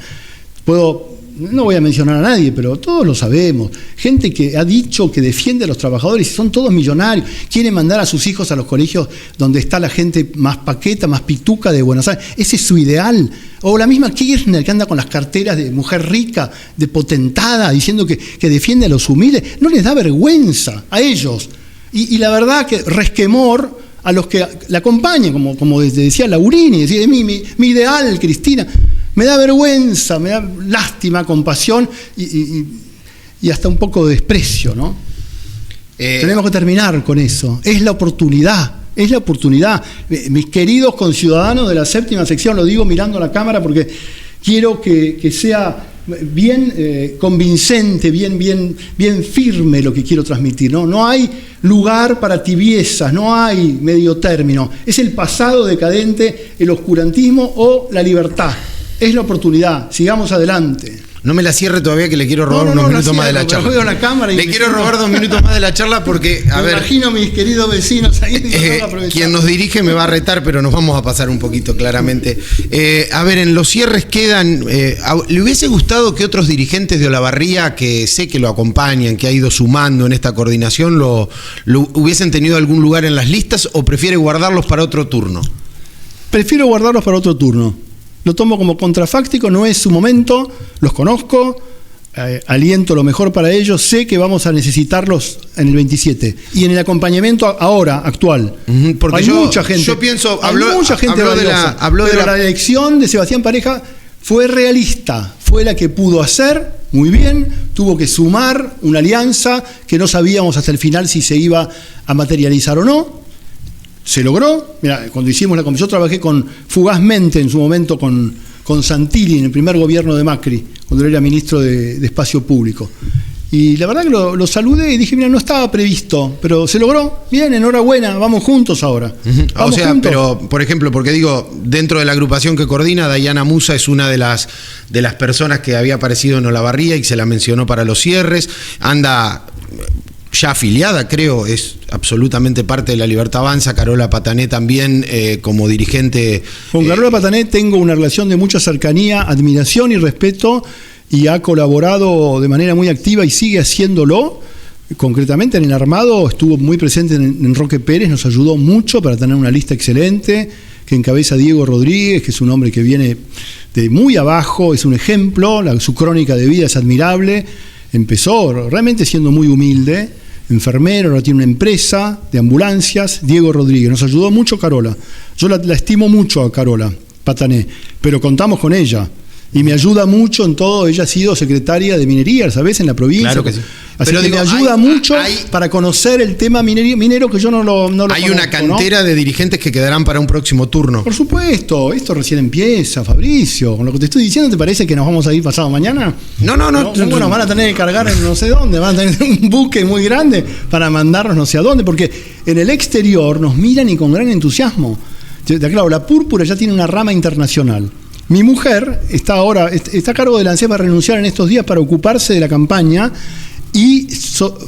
No voy a mencionar a nadie, pero todos lo sabemos. Gente que ha dicho que defiende a los trabajadores y son todos millonarios. Quieren mandar a sus hijos a los colegios donde está la gente más paqueta, más pituca de Buenos Aires. Ese es su ideal. O la misma Kirchner, que anda con las carteras de mujer rica, de potentada, diciendo que defiende a los humildes. No les da vergüenza a ellos. Y la verdad que resquemor a los que la acompañan, como decía Laurini, decía, mi ideal, Cristina. Me da vergüenza, me da lástima, compasión y hasta un poco de desprecio, ¿no? Tenemos que terminar con eso. Es la oportunidad. Mis queridos conciudadanos de la séptima sección, lo digo mirando a la cámara porque quiero que sea bien convincente, bien firme lo que quiero transmitir, ¿no? No hay lugar para tibiezas, no hay medio término. Es el pasado decadente, el oscurantismo o la libertad. Es la oportunidad, sigamos adelante. No me la cierre todavía, que le quiero robar unos minutos más de la charla. Veo la cámara y le quiero robar 2 minutos más de la charla porque, me imagino a mis queridos vecinos ahí. Quien nos dirige me va a retar, pero nos vamos a pasar un poquito claramente. En los cierres quedan... ¿le hubiese gustado que otros dirigentes de Olavarría, que sé que lo acompañan, que ha ido sumando en esta coordinación, lo hubiesen tenido algún lugar en las listas, o prefiere guardarlos para otro turno? Prefiero guardarlos para otro turno. Lo tomo como contrafáctico, no es su momento, los conozco, aliento lo mejor para ellos, sé que vamos a necesitarlos en el 27 y en el acompañamiento ahora, actual. Porque hay mucha gente. Yo pienso, pero la elección de Sebastián Pareja fue realista, fue la que pudo hacer muy bien, tuvo que sumar una alianza que no sabíamos hasta el final si se iba a materializar o no. Se logró. Mira, cuando hicimos yo trabajé fugazmente en su momento con Santilli en el primer gobierno de Macri, cuando él era ministro de Espacio Público. Y la verdad que lo saludé y dije, mira, no estaba previsto, pero se logró. Bien, enhorabuena, vamos juntos ahora. Vamos juntos. Pero, por ejemplo, porque digo, dentro de la agrupación que coordina, Dayana Musa es una de las personas que había aparecido en Olavarría y se la mencionó para los cierres. Anda ya afiliada, creo, es absolutamente parte de la Libertad Avanza. Carola Patané también, como dirigente. Con Carola Patané tengo una relación de mucha cercanía, admiración y respeto, y ha colaborado de manera muy activa y sigue haciéndolo. Concretamente en el armado estuvo muy presente en Roque Pérez, nos ayudó mucho para tener una lista excelente que encabeza Diego Rodríguez, que es un hombre que viene de muy abajo, es un ejemplo, su crónica de vida es admirable. Empezó realmente siendo muy humilde, enfermero, ahora tiene una empresa de ambulancias. Diego Rodríguez, nos ayudó mucho Carola. Yo la estimo mucho a Carola Patané, pero contamos con ella. Y me ayuda mucho en todo. Ella ha sido secretaria de minería, ¿sabes? En la provincia. Claro que sí. Así que me ayuda mucho para conocer el tema minero que yo no lo hay conozco, una cantera, ¿no?, de dirigentes que quedarán para un próximo turno. Por supuesto, esto recién empieza, Fabricio. Con lo que te estoy diciendo, ¿te parece que nos vamos a ir pasado mañana? No. Bueno, van a tener que cargar en no sé dónde, van a tener un buque muy grande para mandarnos no sé a dónde, porque en el exterior nos miran y con gran entusiasmo. Claro, la Púrpura ya tiene una rama internacional. Mi mujer está a cargo de la ANSES, va a renunciar en estos días para ocuparse de la campaña y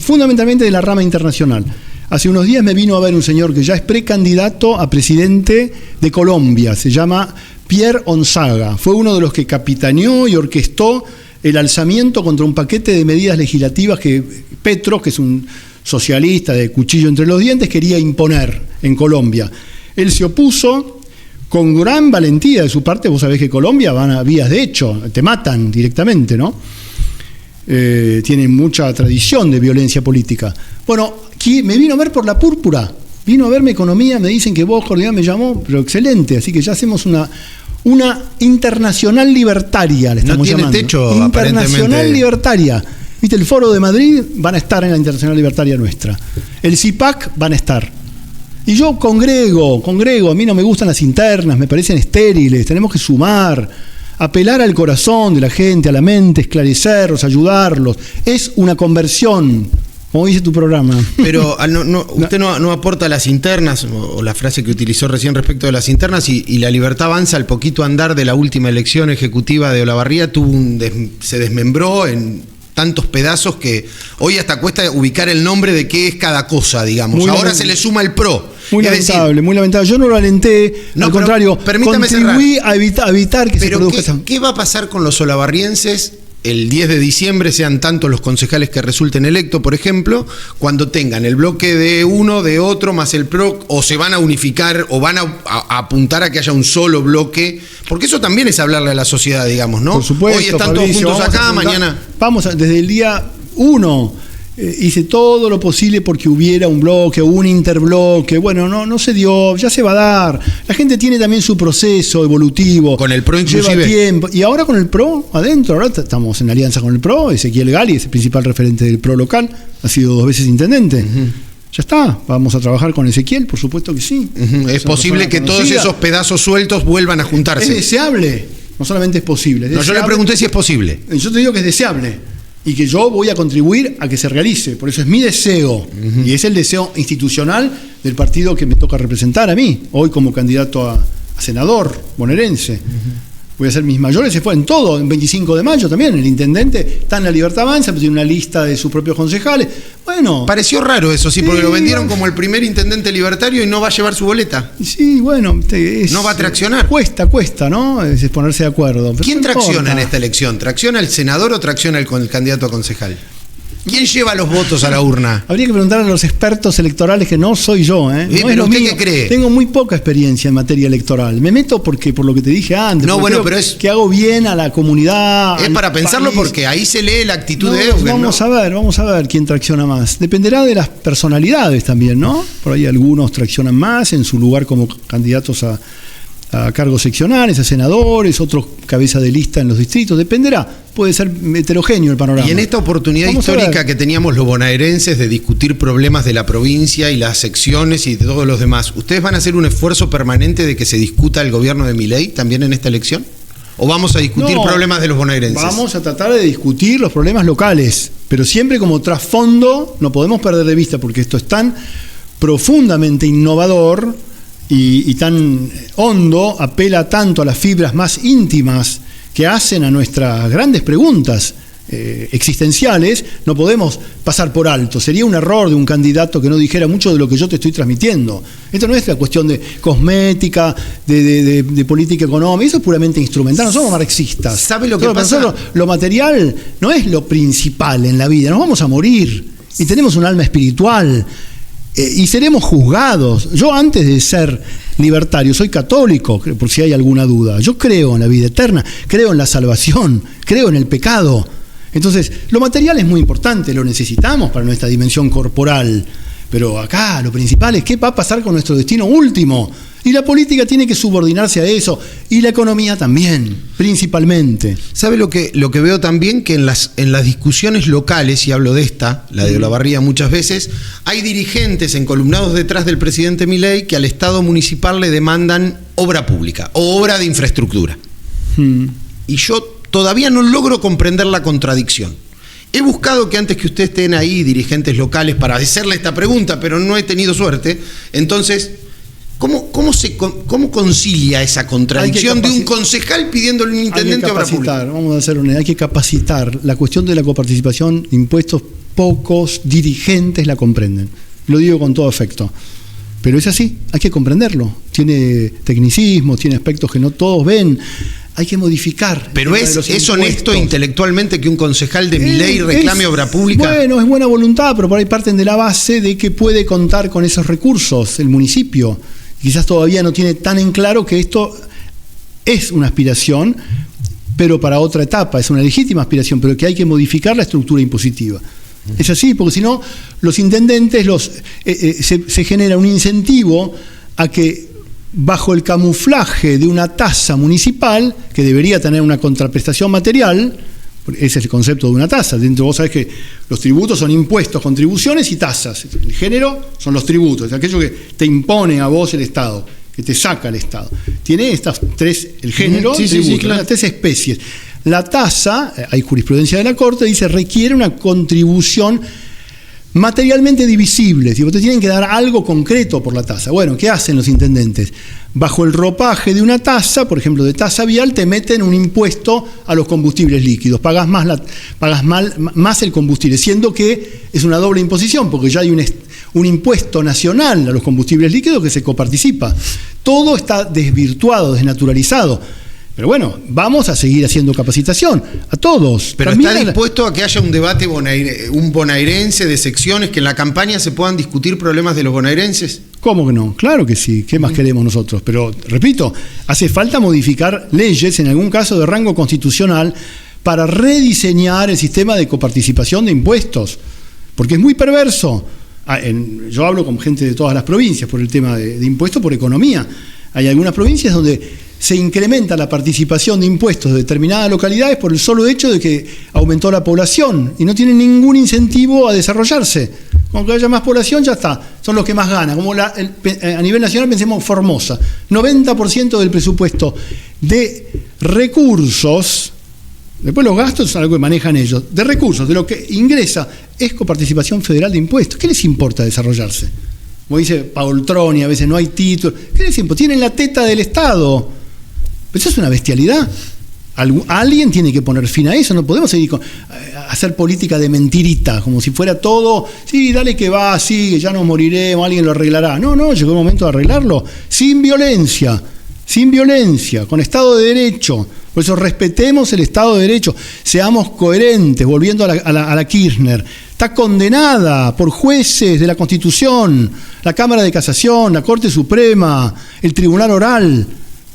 fundamentalmente de la rama internacional. Hace unos días me vino a ver un señor que ya es precandidato a presidente de Colombia, se llama Pierre Onzaga. Fue uno de los que capitaneó y orquestó el alzamiento contra un paquete de medidas legislativas que Petro, que es un socialista de cuchillo entre los dientes, quería imponer en Colombia. Él se opuso con gran valentía de su parte. Vos sabés que Colombia van a vías de hecho, te matan directamente, ¿no? Tienen mucha tradición de violencia política. Bueno, aquí me vino a ver por la Púrpura, vino a verme economía, me dicen que vos, coordinador, me llamó, pero excelente, así que ya hacemos una internacional libertaria, le estamos llamando. No tiene techo, internacional libertaria. ¿Viste? El Foro de Madrid van a estar en la internacional libertaria nuestra. El CIPAC van a estar. Y yo congrego, a mí no me gustan las internas, me parecen estériles, tenemos que sumar, apelar al corazón de la gente, a la mente, esclarecerlos, ayudarlos. Es una conversión, como dice tu programa. Pero usted no aporta las internas, o la frase que utilizó recién respecto de las internas, y la Libertad Avanza, al poquito andar de la última elección ejecutiva de Olavarría, se desmembró en tantos pedazos que hoy hasta cuesta ubicar el nombre de qué es cada cosa, digamos. Ahora se le suma el PRO. Muy lamentable. Yo no lo alenté, al contrario, contribuí a evitar que se produzca eso. ¿Qué va a pasar con los olavarrienses el 10 de diciembre, sean tantos los concejales que resulten electos, por ejemplo, cuando tengan el bloque de uno, de otro, más el PRO, o se van a unificar, o van a apuntar a que haya un solo bloque? Porque eso también es hablarle a la sociedad, digamos, ¿no? Por supuesto, hoy están Fabricio, todos juntos acá, mañana... Desde el día 1... hice todo lo posible porque hubiera un bloque o un interbloque. Bueno, no se dio, ya se va a dar. La gente tiene también su proceso evolutivo. Con el PRO inclusive. Lleva tiempo. Y ahora con el PRO adentro, ahora estamos en alianza con el PRO. Ezequiel Gali es el principal referente del PRO local, ha sido 2 veces intendente. Ya está, vamos a trabajar con Ezequiel, por supuesto que sí. Es posible que todos esos pedazos sueltos vuelvan a juntarse. Es deseable, no solamente es posible. Yo le pregunté si es posible. Yo te digo que es deseable. Y que yo voy a contribuir a que se realice. Por eso es mi deseo. Y es el deseo institucional del partido que me toca representar a mí, hoy como candidato a senador bonaerense. Voy a hacer mis mayores, se fue en todo, en 25 de mayo también, el intendente está en la Libertad Avanza, tiene una lista de sus propios concejales. Bueno. Pareció raro eso, sí, porque lo vendieron como el primer intendente libertario y no va a llevar su boleta. Sí, bueno. No va a traccionar. Cuesta, ¿no? Es ponerse de acuerdo. Pero ¿quién tracciona en esta elección? ¿Tracciona el senador o tracciona el candidato a concejal? ¿Quién lleva los votos a la urna? Habría que preguntar a los expertos electorales, que no soy yo, ¿eh? No ¿pero usted qué cree? Tengo muy poca experiencia en materia electoral. Me meto por lo que te dije antes. No, bueno, pero es que hago bien a la comunidad. Es para pensarlo país. Porque ahí se lee la actitud de Eugen. Vamos a ver quién tracciona más. Dependerá de las personalidades también, ¿no? Por ahí algunos traccionan más en su lugar como candidatos a cargos seccionales, a senadores, otros cabeza de lista en los distritos, dependerá, puede ser heterogéneo el panorama. Y en esta oportunidad histórica que teníamos los bonaerenses de discutir problemas de la provincia y las secciones y de todos los demás, ¿ustedes van a hacer un esfuerzo permanente de que se discuta el gobierno de Milei también en esta elección? ¿O vamos a discutir problemas de los bonaerenses? Vamos a tratar de discutir los problemas locales, pero siempre como trasfondo, no podemos perder de vista, porque esto es tan profundamente innovador y tan hondo, apela tanto a las fibras más íntimas que hacen a nuestras grandes preguntas existenciales, no podemos pasar por alto. Sería un error de un candidato que no dijera mucho de lo que yo te estoy transmitiendo. Esto no es la cuestión de cosmética, de política económica, eso es puramente instrumental, no somos marxistas. ¿Sabe lo que pasa? Nosotros, lo material no es lo principal en la vida, nos vamos a morir y tenemos un alma espiritual. Y seremos juzgados. Yo, antes de ser libertario, soy católico, por si hay alguna duda. Yo creo en la vida eterna, creo en la salvación, creo en el pecado. Entonces, lo material es muy importante, lo necesitamos para nuestra dimensión corporal. Pero acá lo principal es qué va a pasar con nuestro destino último. Y la política tiene que subordinarse a eso, y la economía también, principalmente. ¿Sabe lo que veo también? Que en las discusiones locales, y hablo de esta, la de Olavarría muchas veces, hay dirigentes encolumnados detrás del presidente Milei que al Estado municipal le demandan obra pública o obra de infraestructura. Y yo todavía no logro comprender la contradicción. He buscado que antes que ustedes estén ahí, dirigentes locales, para hacerle esta pregunta, pero no he tenido suerte. Entonces, ¿cómo concilia esa contradicción de un concejal pidiéndole a un intendente obra pública? Hay que capacitar. La cuestión de la coparticipación de impuestos, pocos dirigentes la comprenden. Lo digo con todo afecto. Pero es así, hay que comprenderlo. Tiene tecnicismos, tiene aspectos que no todos ven. Hay que modificar. Pero ¿es honesto intelectualmente que un concejal de Milei reclame obra pública? Bueno, es buena voluntad, pero por ahí parten de la base de que puede contar con esos recursos el municipio. Quizás todavía no tiene tan en claro que esto es una aspiración, pero para otra etapa, es una legítima aspiración, pero que hay que modificar la estructura impositiva. Es así, porque si no, los intendentes se genera un incentivo a que, bajo el camuflaje de una tasa municipal, que debería tener una contraprestación material, ese es el concepto de una tasa. Dentro vos sabés que los tributos son impuestos, contribuciones y tasas. El género son los tributos, es aquello que te impone a vos el Estado, que te saca el Estado. Tiene estas tres, el género, tributos, claro. Las tres especies. La tasa, hay jurisprudencia de la Corte, dice requiere una contribución materialmente divisible, si te tienen que dar algo concreto por la tasa. Bueno, ¿qué hacen los intendentes? Bajo el ropaje de una tasa, por ejemplo, de tasa vial, te meten un impuesto a los combustibles líquidos, pagas más el combustible, siendo que es una doble imposición, porque ya hay un impuesto nacional a los combustibles líquidos que se coparticipa. Todo está desvirtuado, desnaturalizado. Pero bueno, vamos a seguir haciendo capacitación a todos. Pero también ¿está dispuesto a que haya un debate bonaerense de secciones, que en la campaña se puedan discutir problemas de los bonaerenses? ¿Cómo que no? Claro que sí. ¿Qué más queremos nosotros? Pero, repito, hace falta modificar leyes, en algún caso de rango constitucional, para rediseñar el sistema de coparticipación de impuestos. Porque es muy perverso. Yo hablo con gente de todas las provincias por el tema de impuestos por economía. Hay algunas provincias donde se incrementa la participación de impuestos de determinadas localidades por el solo hecho de que aumentó la población y no tienen ningún incentivo a desarrollarse. Cuando haya más población ya está, son los que más ganan. Como a nivel nacional pensemos Formosa, 90% del presupuesto de recursos, después los gastos son algo que manejan ellos, de recursos, de lo que ingresa, es coparticipación federal de impuestos. ¿Qué les importa desarrollarse? Como dice Paultroni, a veces no hay título. ¿Qué les importa? Tienen la teta del Estado. Pero eso es una bestialidad. Alguien tiene que poner fin a eso. No podemos seguir a hacer política de mentirita, como si fuera todo, sí, dale que va, sí, ya nos moriremos, alguien lo arreglará. No, llegó el momento de arreglarlo. Sin violencia, con Estado de Derecho. Por eso respetemos el Estado de Derecho, seamos coherentes, volviendo a la Kirchner. Está condenada por jueces de la Constitución, la Cámara de Casación, la Corte Suprema, el Tribunal Oral.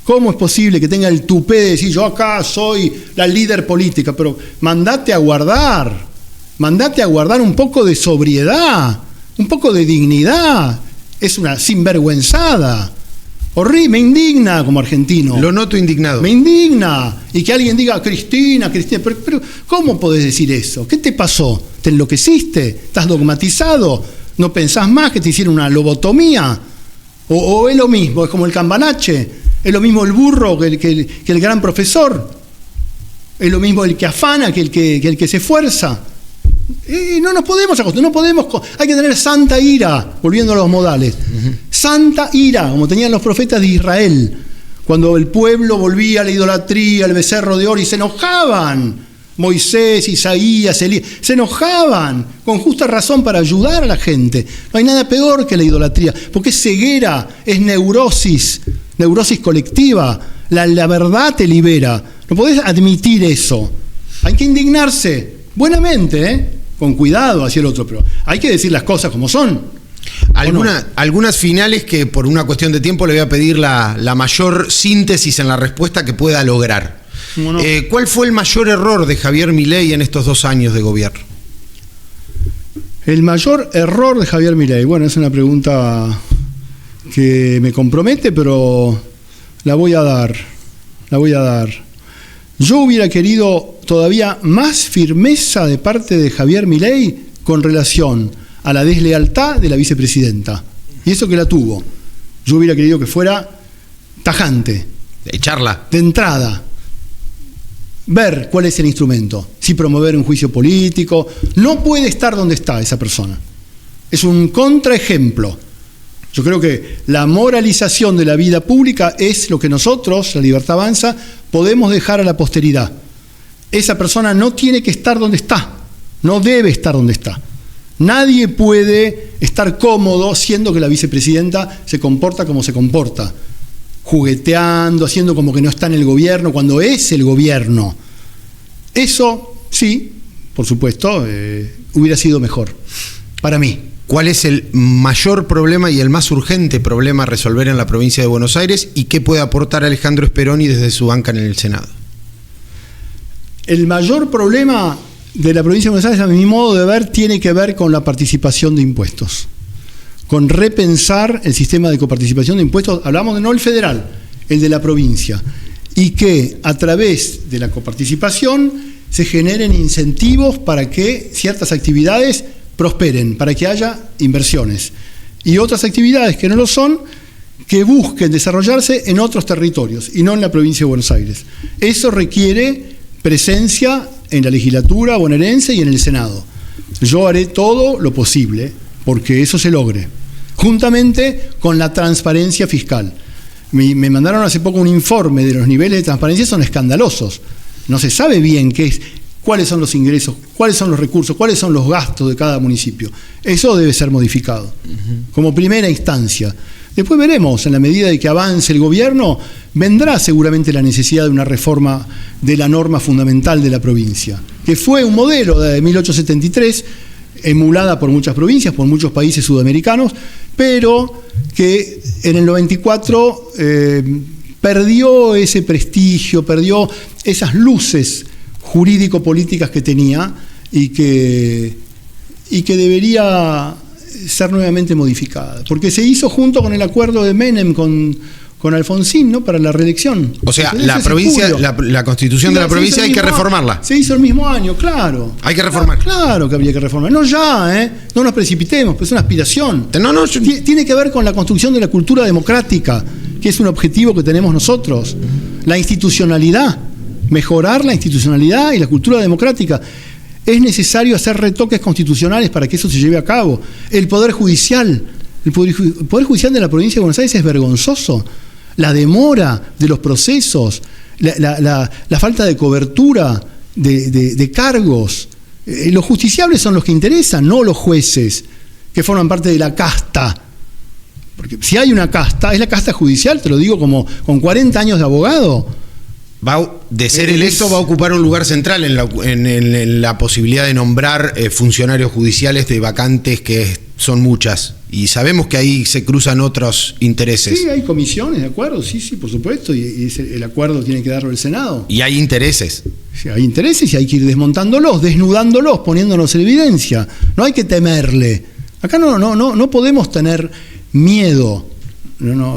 ¿Cómo es posible que tenga el tupé de decir yo acá soy la líder política? Pero mandate a guardar un poco de sobriedad, un poco de dignidad. Es una sinvergüenzada. Horrible, me indigna como argentino. Lo noto indignado. Me indigna. Y que alguien diga, Cristina, pero ¿cómo podés decir eso? ¿Qué te pasó? ¿Te enloqueciste? ¿Estás dogmatizado? ¿No pensás más que te hicieron una lobotomía? ¿O es lo mismo? ¿Es como el cambanache? ¿Es lo mismo el burro que el gran profesor? ¿Es lo mismo el que afana que el que se esfuerza? No nos podemos acostumbrar, hay que tener santa ira, volviendo a los modales. Santa ira, como tenían los profetas de Israel, cuando el pueblo volvía a la idolatría, al becerro de oro, y se enojaban. Moisés, Isaías, Elías, se enojaban con justa razón para ayudar a la gente. No hay nada peor que la idolatría, porque es ceguera, es neurosis colectiva. La verdad te libera. No podés admitir eso. Hay que indignarse, buenamente, con cuidado hacia el otro, pero hay que decir las cosas como son. Algunas finales que por una cuestión de tiempo le voy a pedir la mayor síntesis en la respuesta que pueda lograr. No. ¿Cuál fue el mayor error de Javier Milei en estos 2 años de gobierno? El mayor error de Javier Milei, bueno, es una pregunta que me compromete, pero la voy a dar. Yo hubiera querido todavía más firmeza de parte de Javier Milei con relación a la deslealtad de la vicepresidenta. Y eso que la tuvo. Yo hubiera querido que fuera tajante. Echarla. De entrada. Ver cuál es el instrumento. Si promover un juicio político. No puede estar donde está esa persona. Es un contraejemplo. Yo creo que la moralización de la vida pública es lo que nosotros, la Libertad Avanza, podemos dejar a la posteridad. Esa persona no tiene que estar donde está, no debe estar donde está. Nadie puede estar cómodo siendo que la vicepresidenta se comporta como se comporta, jugueteando, haciendo como que no está en el gobierno, cuando es el gobierno. Eso, sí, por supuesto, hubiera sido mejor, para mí. ¿Cuál es el mayor problema y el más urgente problema a resolver en la provincia de Buenos Aires y qué puede aportar Alejandro Speroni desde su banca en el Senado? El mayor problema de la provincia de Buenos Aires, a mi modo de ver, tiene que ver con la participación de impuestos, con repensar el sistema de coparticipación de impuestos. Hablamos de no el federal, el de la provincia, y que a través de la coparticipación se generen incentivos para que ciertas actividades prosperen, para que haya inversiones, y otras actividades que no lo son, que busquen desarrollarse en otros territorios y no en la provincia de Buenos Aires. Eso requiere presencia en la legislatura bonaerense y en el Senado. Yo haré todo lo posible porque eso se logre, juntamente con la transparencia fiscal. Me mandaron hace poco un informe de los niveles de transparencia, son escandalosos. No se sabe bien qué es, cuáles son los ingresos, cuáles son los recursos, cuáles son los gastos de cada municipio. Eso debe ser modificado, como primera instancia. Después veremos, en la medida de que avance el gobierno, vendrá seguramente la necesidad de una reforma de la norma fundamental de la provincia, que fue un modelo de 1873, emulada por muchas provincias, por muchos países sudamericanos, pero que en el 94 perdió ese prestigio, perdió esas luces jurídico-políticas que tenía y que debería ser nuevamente modificada, porque se hizo junto con el acuerdo de Menem con Alfonsín, ¿no?, para la reelección. O sea, la provincia, la constitución de la provincia hay que reformarla. Se hizo el mismo año, claro. Hay que reformar. Claro que habría que reformar. No ya, no nos precipitemos, pues es una aspiración. Tiene que ver con la construcción de la cultura democrática, que es un objetivo que tenemos nosotros. La institucionalidad, mejorar la institucionalidad y la cultura democrática. Es necesario hacer retoques constitucionales para que eso se lleve a cabo. El Poder Judicial de la provincia de Buenos Aires es vergonzoso. La demora de los procesos, la falta de cobertura de cargos. Los justiciables son los que interesan, no los jueces, que forman parte de la casta. Porque si hay una casta, es la casta judicial, te lo digo como con 40 años de abogado. De ser electo va a ocupar un lugar central en la posibilidad de nombrar funcionarios judiciales de vacantes que son muchas. Y sabemos que ahí se cruzan otros intereses. Sí, hay comisiones, ¿de acuerdo? Sí, por supuesto. Y el acuerdo tiene que darlo el Senado. Y hay intereses. Sí, hay intereses y hay que ir desmontándolos, desnudándolos, poniéndonos en evidencia. No hay que temerle. Acá no podemos tener miedo.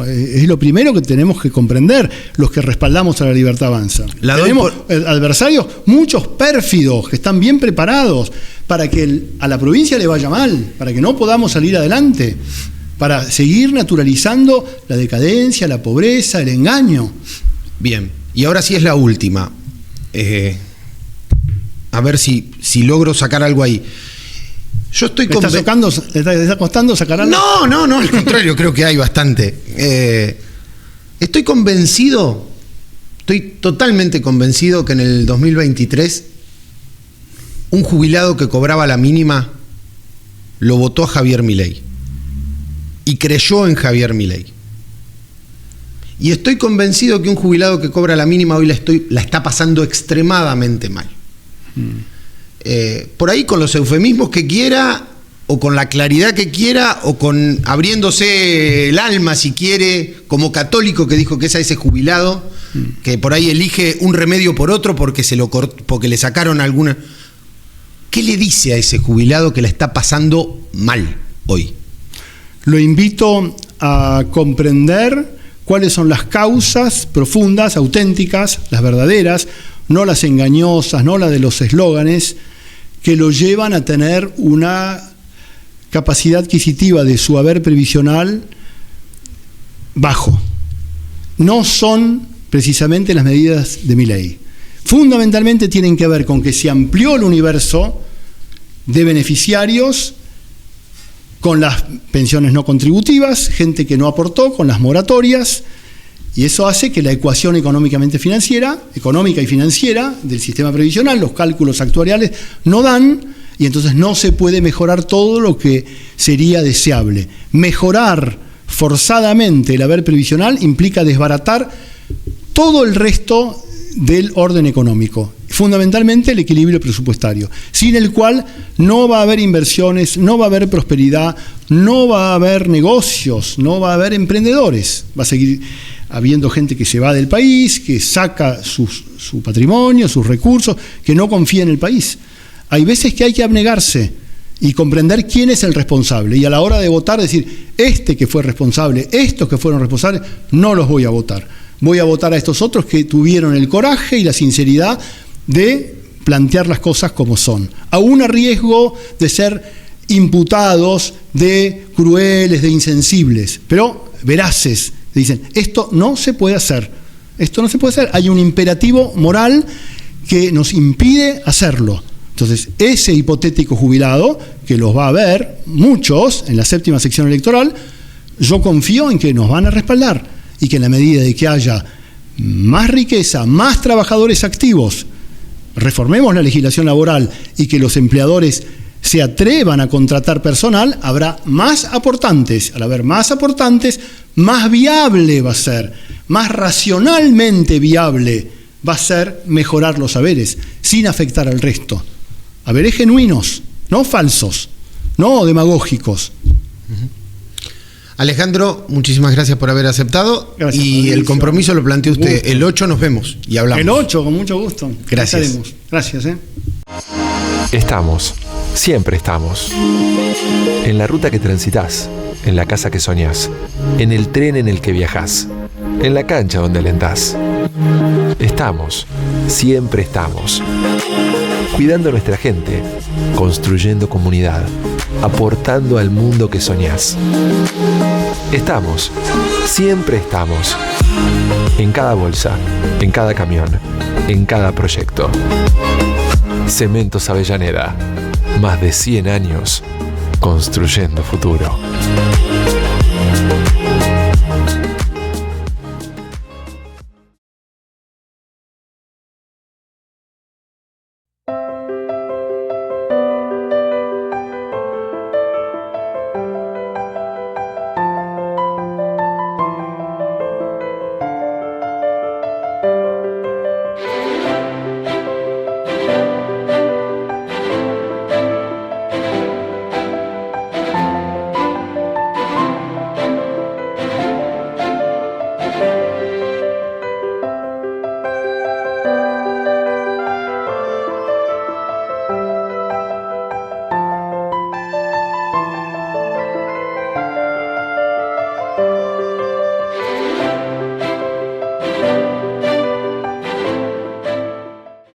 Es lo primero que tenemos que comprender los que respaldamos a la Libertad Avanza. Tenemos adversarios, muchos pérfidos, que están bien preparados para que a la provincia le vaya mal, para que no podamos salir adelante, para seguir naturalizando la decadencia, la pobreza, el engaño. Bien, y ahora sí es la última. A ver si logro sacar algo ahí. Yo estoy ¿Le está costando sacar algo? No, al contrario, creo que hay bastante. Estoy totalmente convencido que en el 2023 un jubilado que cobraba la mínima lo votó a Javier Milei y creyó en Javier Milei. Y estoy convencido que un jubilado que cobra la mínima hoy la está pasando extremadamente mal. Por ahí con los eufemismos que quiera, o con la claridad que quiera, o con abriéndose el alma si quiere, como católico que dijo que es a ese jubilado, que por ahí elige un remedio por otro porque le sacaron alguna. ¿Qué le dice a ese jubilado que la está pasando mal hoy? Lo invito a comprender cuáles son las causas profundas, auténticas, las verdaderas, no las engañosas, no las de los eslóganes, que lo llevan a tener una capacidad adquisitiva de su haber previsional bajo. No son precisamente las medidas de Milei. Fundamentalmente tienen que ver con que se amplió el universo de beneficiarios con las pensiones no contributivas, gente que no aportó, con las moratorias, y eso hace que la ecuación económica y financiera del sistema previsional, los cálculos actuariales no dan, y entonces no se puede mejorar todo lo que sería deseable. Mejorar forzadamente el haber previsional implica desbaratar todo el resto del orden económico, fundamentalmente el equilibrio presupuestario, sin el cual no va a haber inversiones, no va a haber prosperidad, no va a haber negocios, no va a haber emprendedores. Va a seguir habiendo gente que se va del país, que saca su patrimonio, sus recursos, que no confía en el país. Hay veces que hay que abnegarse y comprender quién es el responsable, y a la hora de votar decir, este que fue responsable, estos que fueron responsables, no los voy a votar. Voy a votar a estos otros que tuvieron el coraje y la sinceridad de plantear las cosas como son, aún a riesgo de ser imputados de crueles, de insensibles, pero veraces. Dicen, esto no se puede hacer, hay un imperativo moral que nos impide hacerlo. Entonces, ese hipotético jubilado, que los va a haber muchos en la 7ª sección electoral, yo confío en que nos van a respaldar, y que en la medida de que haya más riqueza, más trabajadores activos, reformemos la legislación laboral y que los empleadores se atrevan a contratar personal, habrá más aportantes. Al haber más aportantes, más viable va a ser, más racionalmente viable va a ser mejorar los haberes, sin afectar al resto. Haberes genuinos, no falsos, no demagógicos. Alejandro, muchísimas gracias por haber aceptado. Gracias, y Mauricio. el compromiso lo planteó usted. Gusto. El 8 nos vemos y hablamos. El 8, con mucho gusto. Gracias. Estaremos. Gracias. Estamos, siempre estamos. En la ruta que transitas, en la casa que soñás, en el tren en el que viajás, en la cancha donde alentás. Estamos, siempre estamos. Cuidando a nuestra gente, construyendo comunidad, aportando al mundo que soñás. Estamos, siempre estamos. En cada bolsa, en cada camión, en cada proyecto. Cementos Avellaneda, más de 100 años construyendo futuro.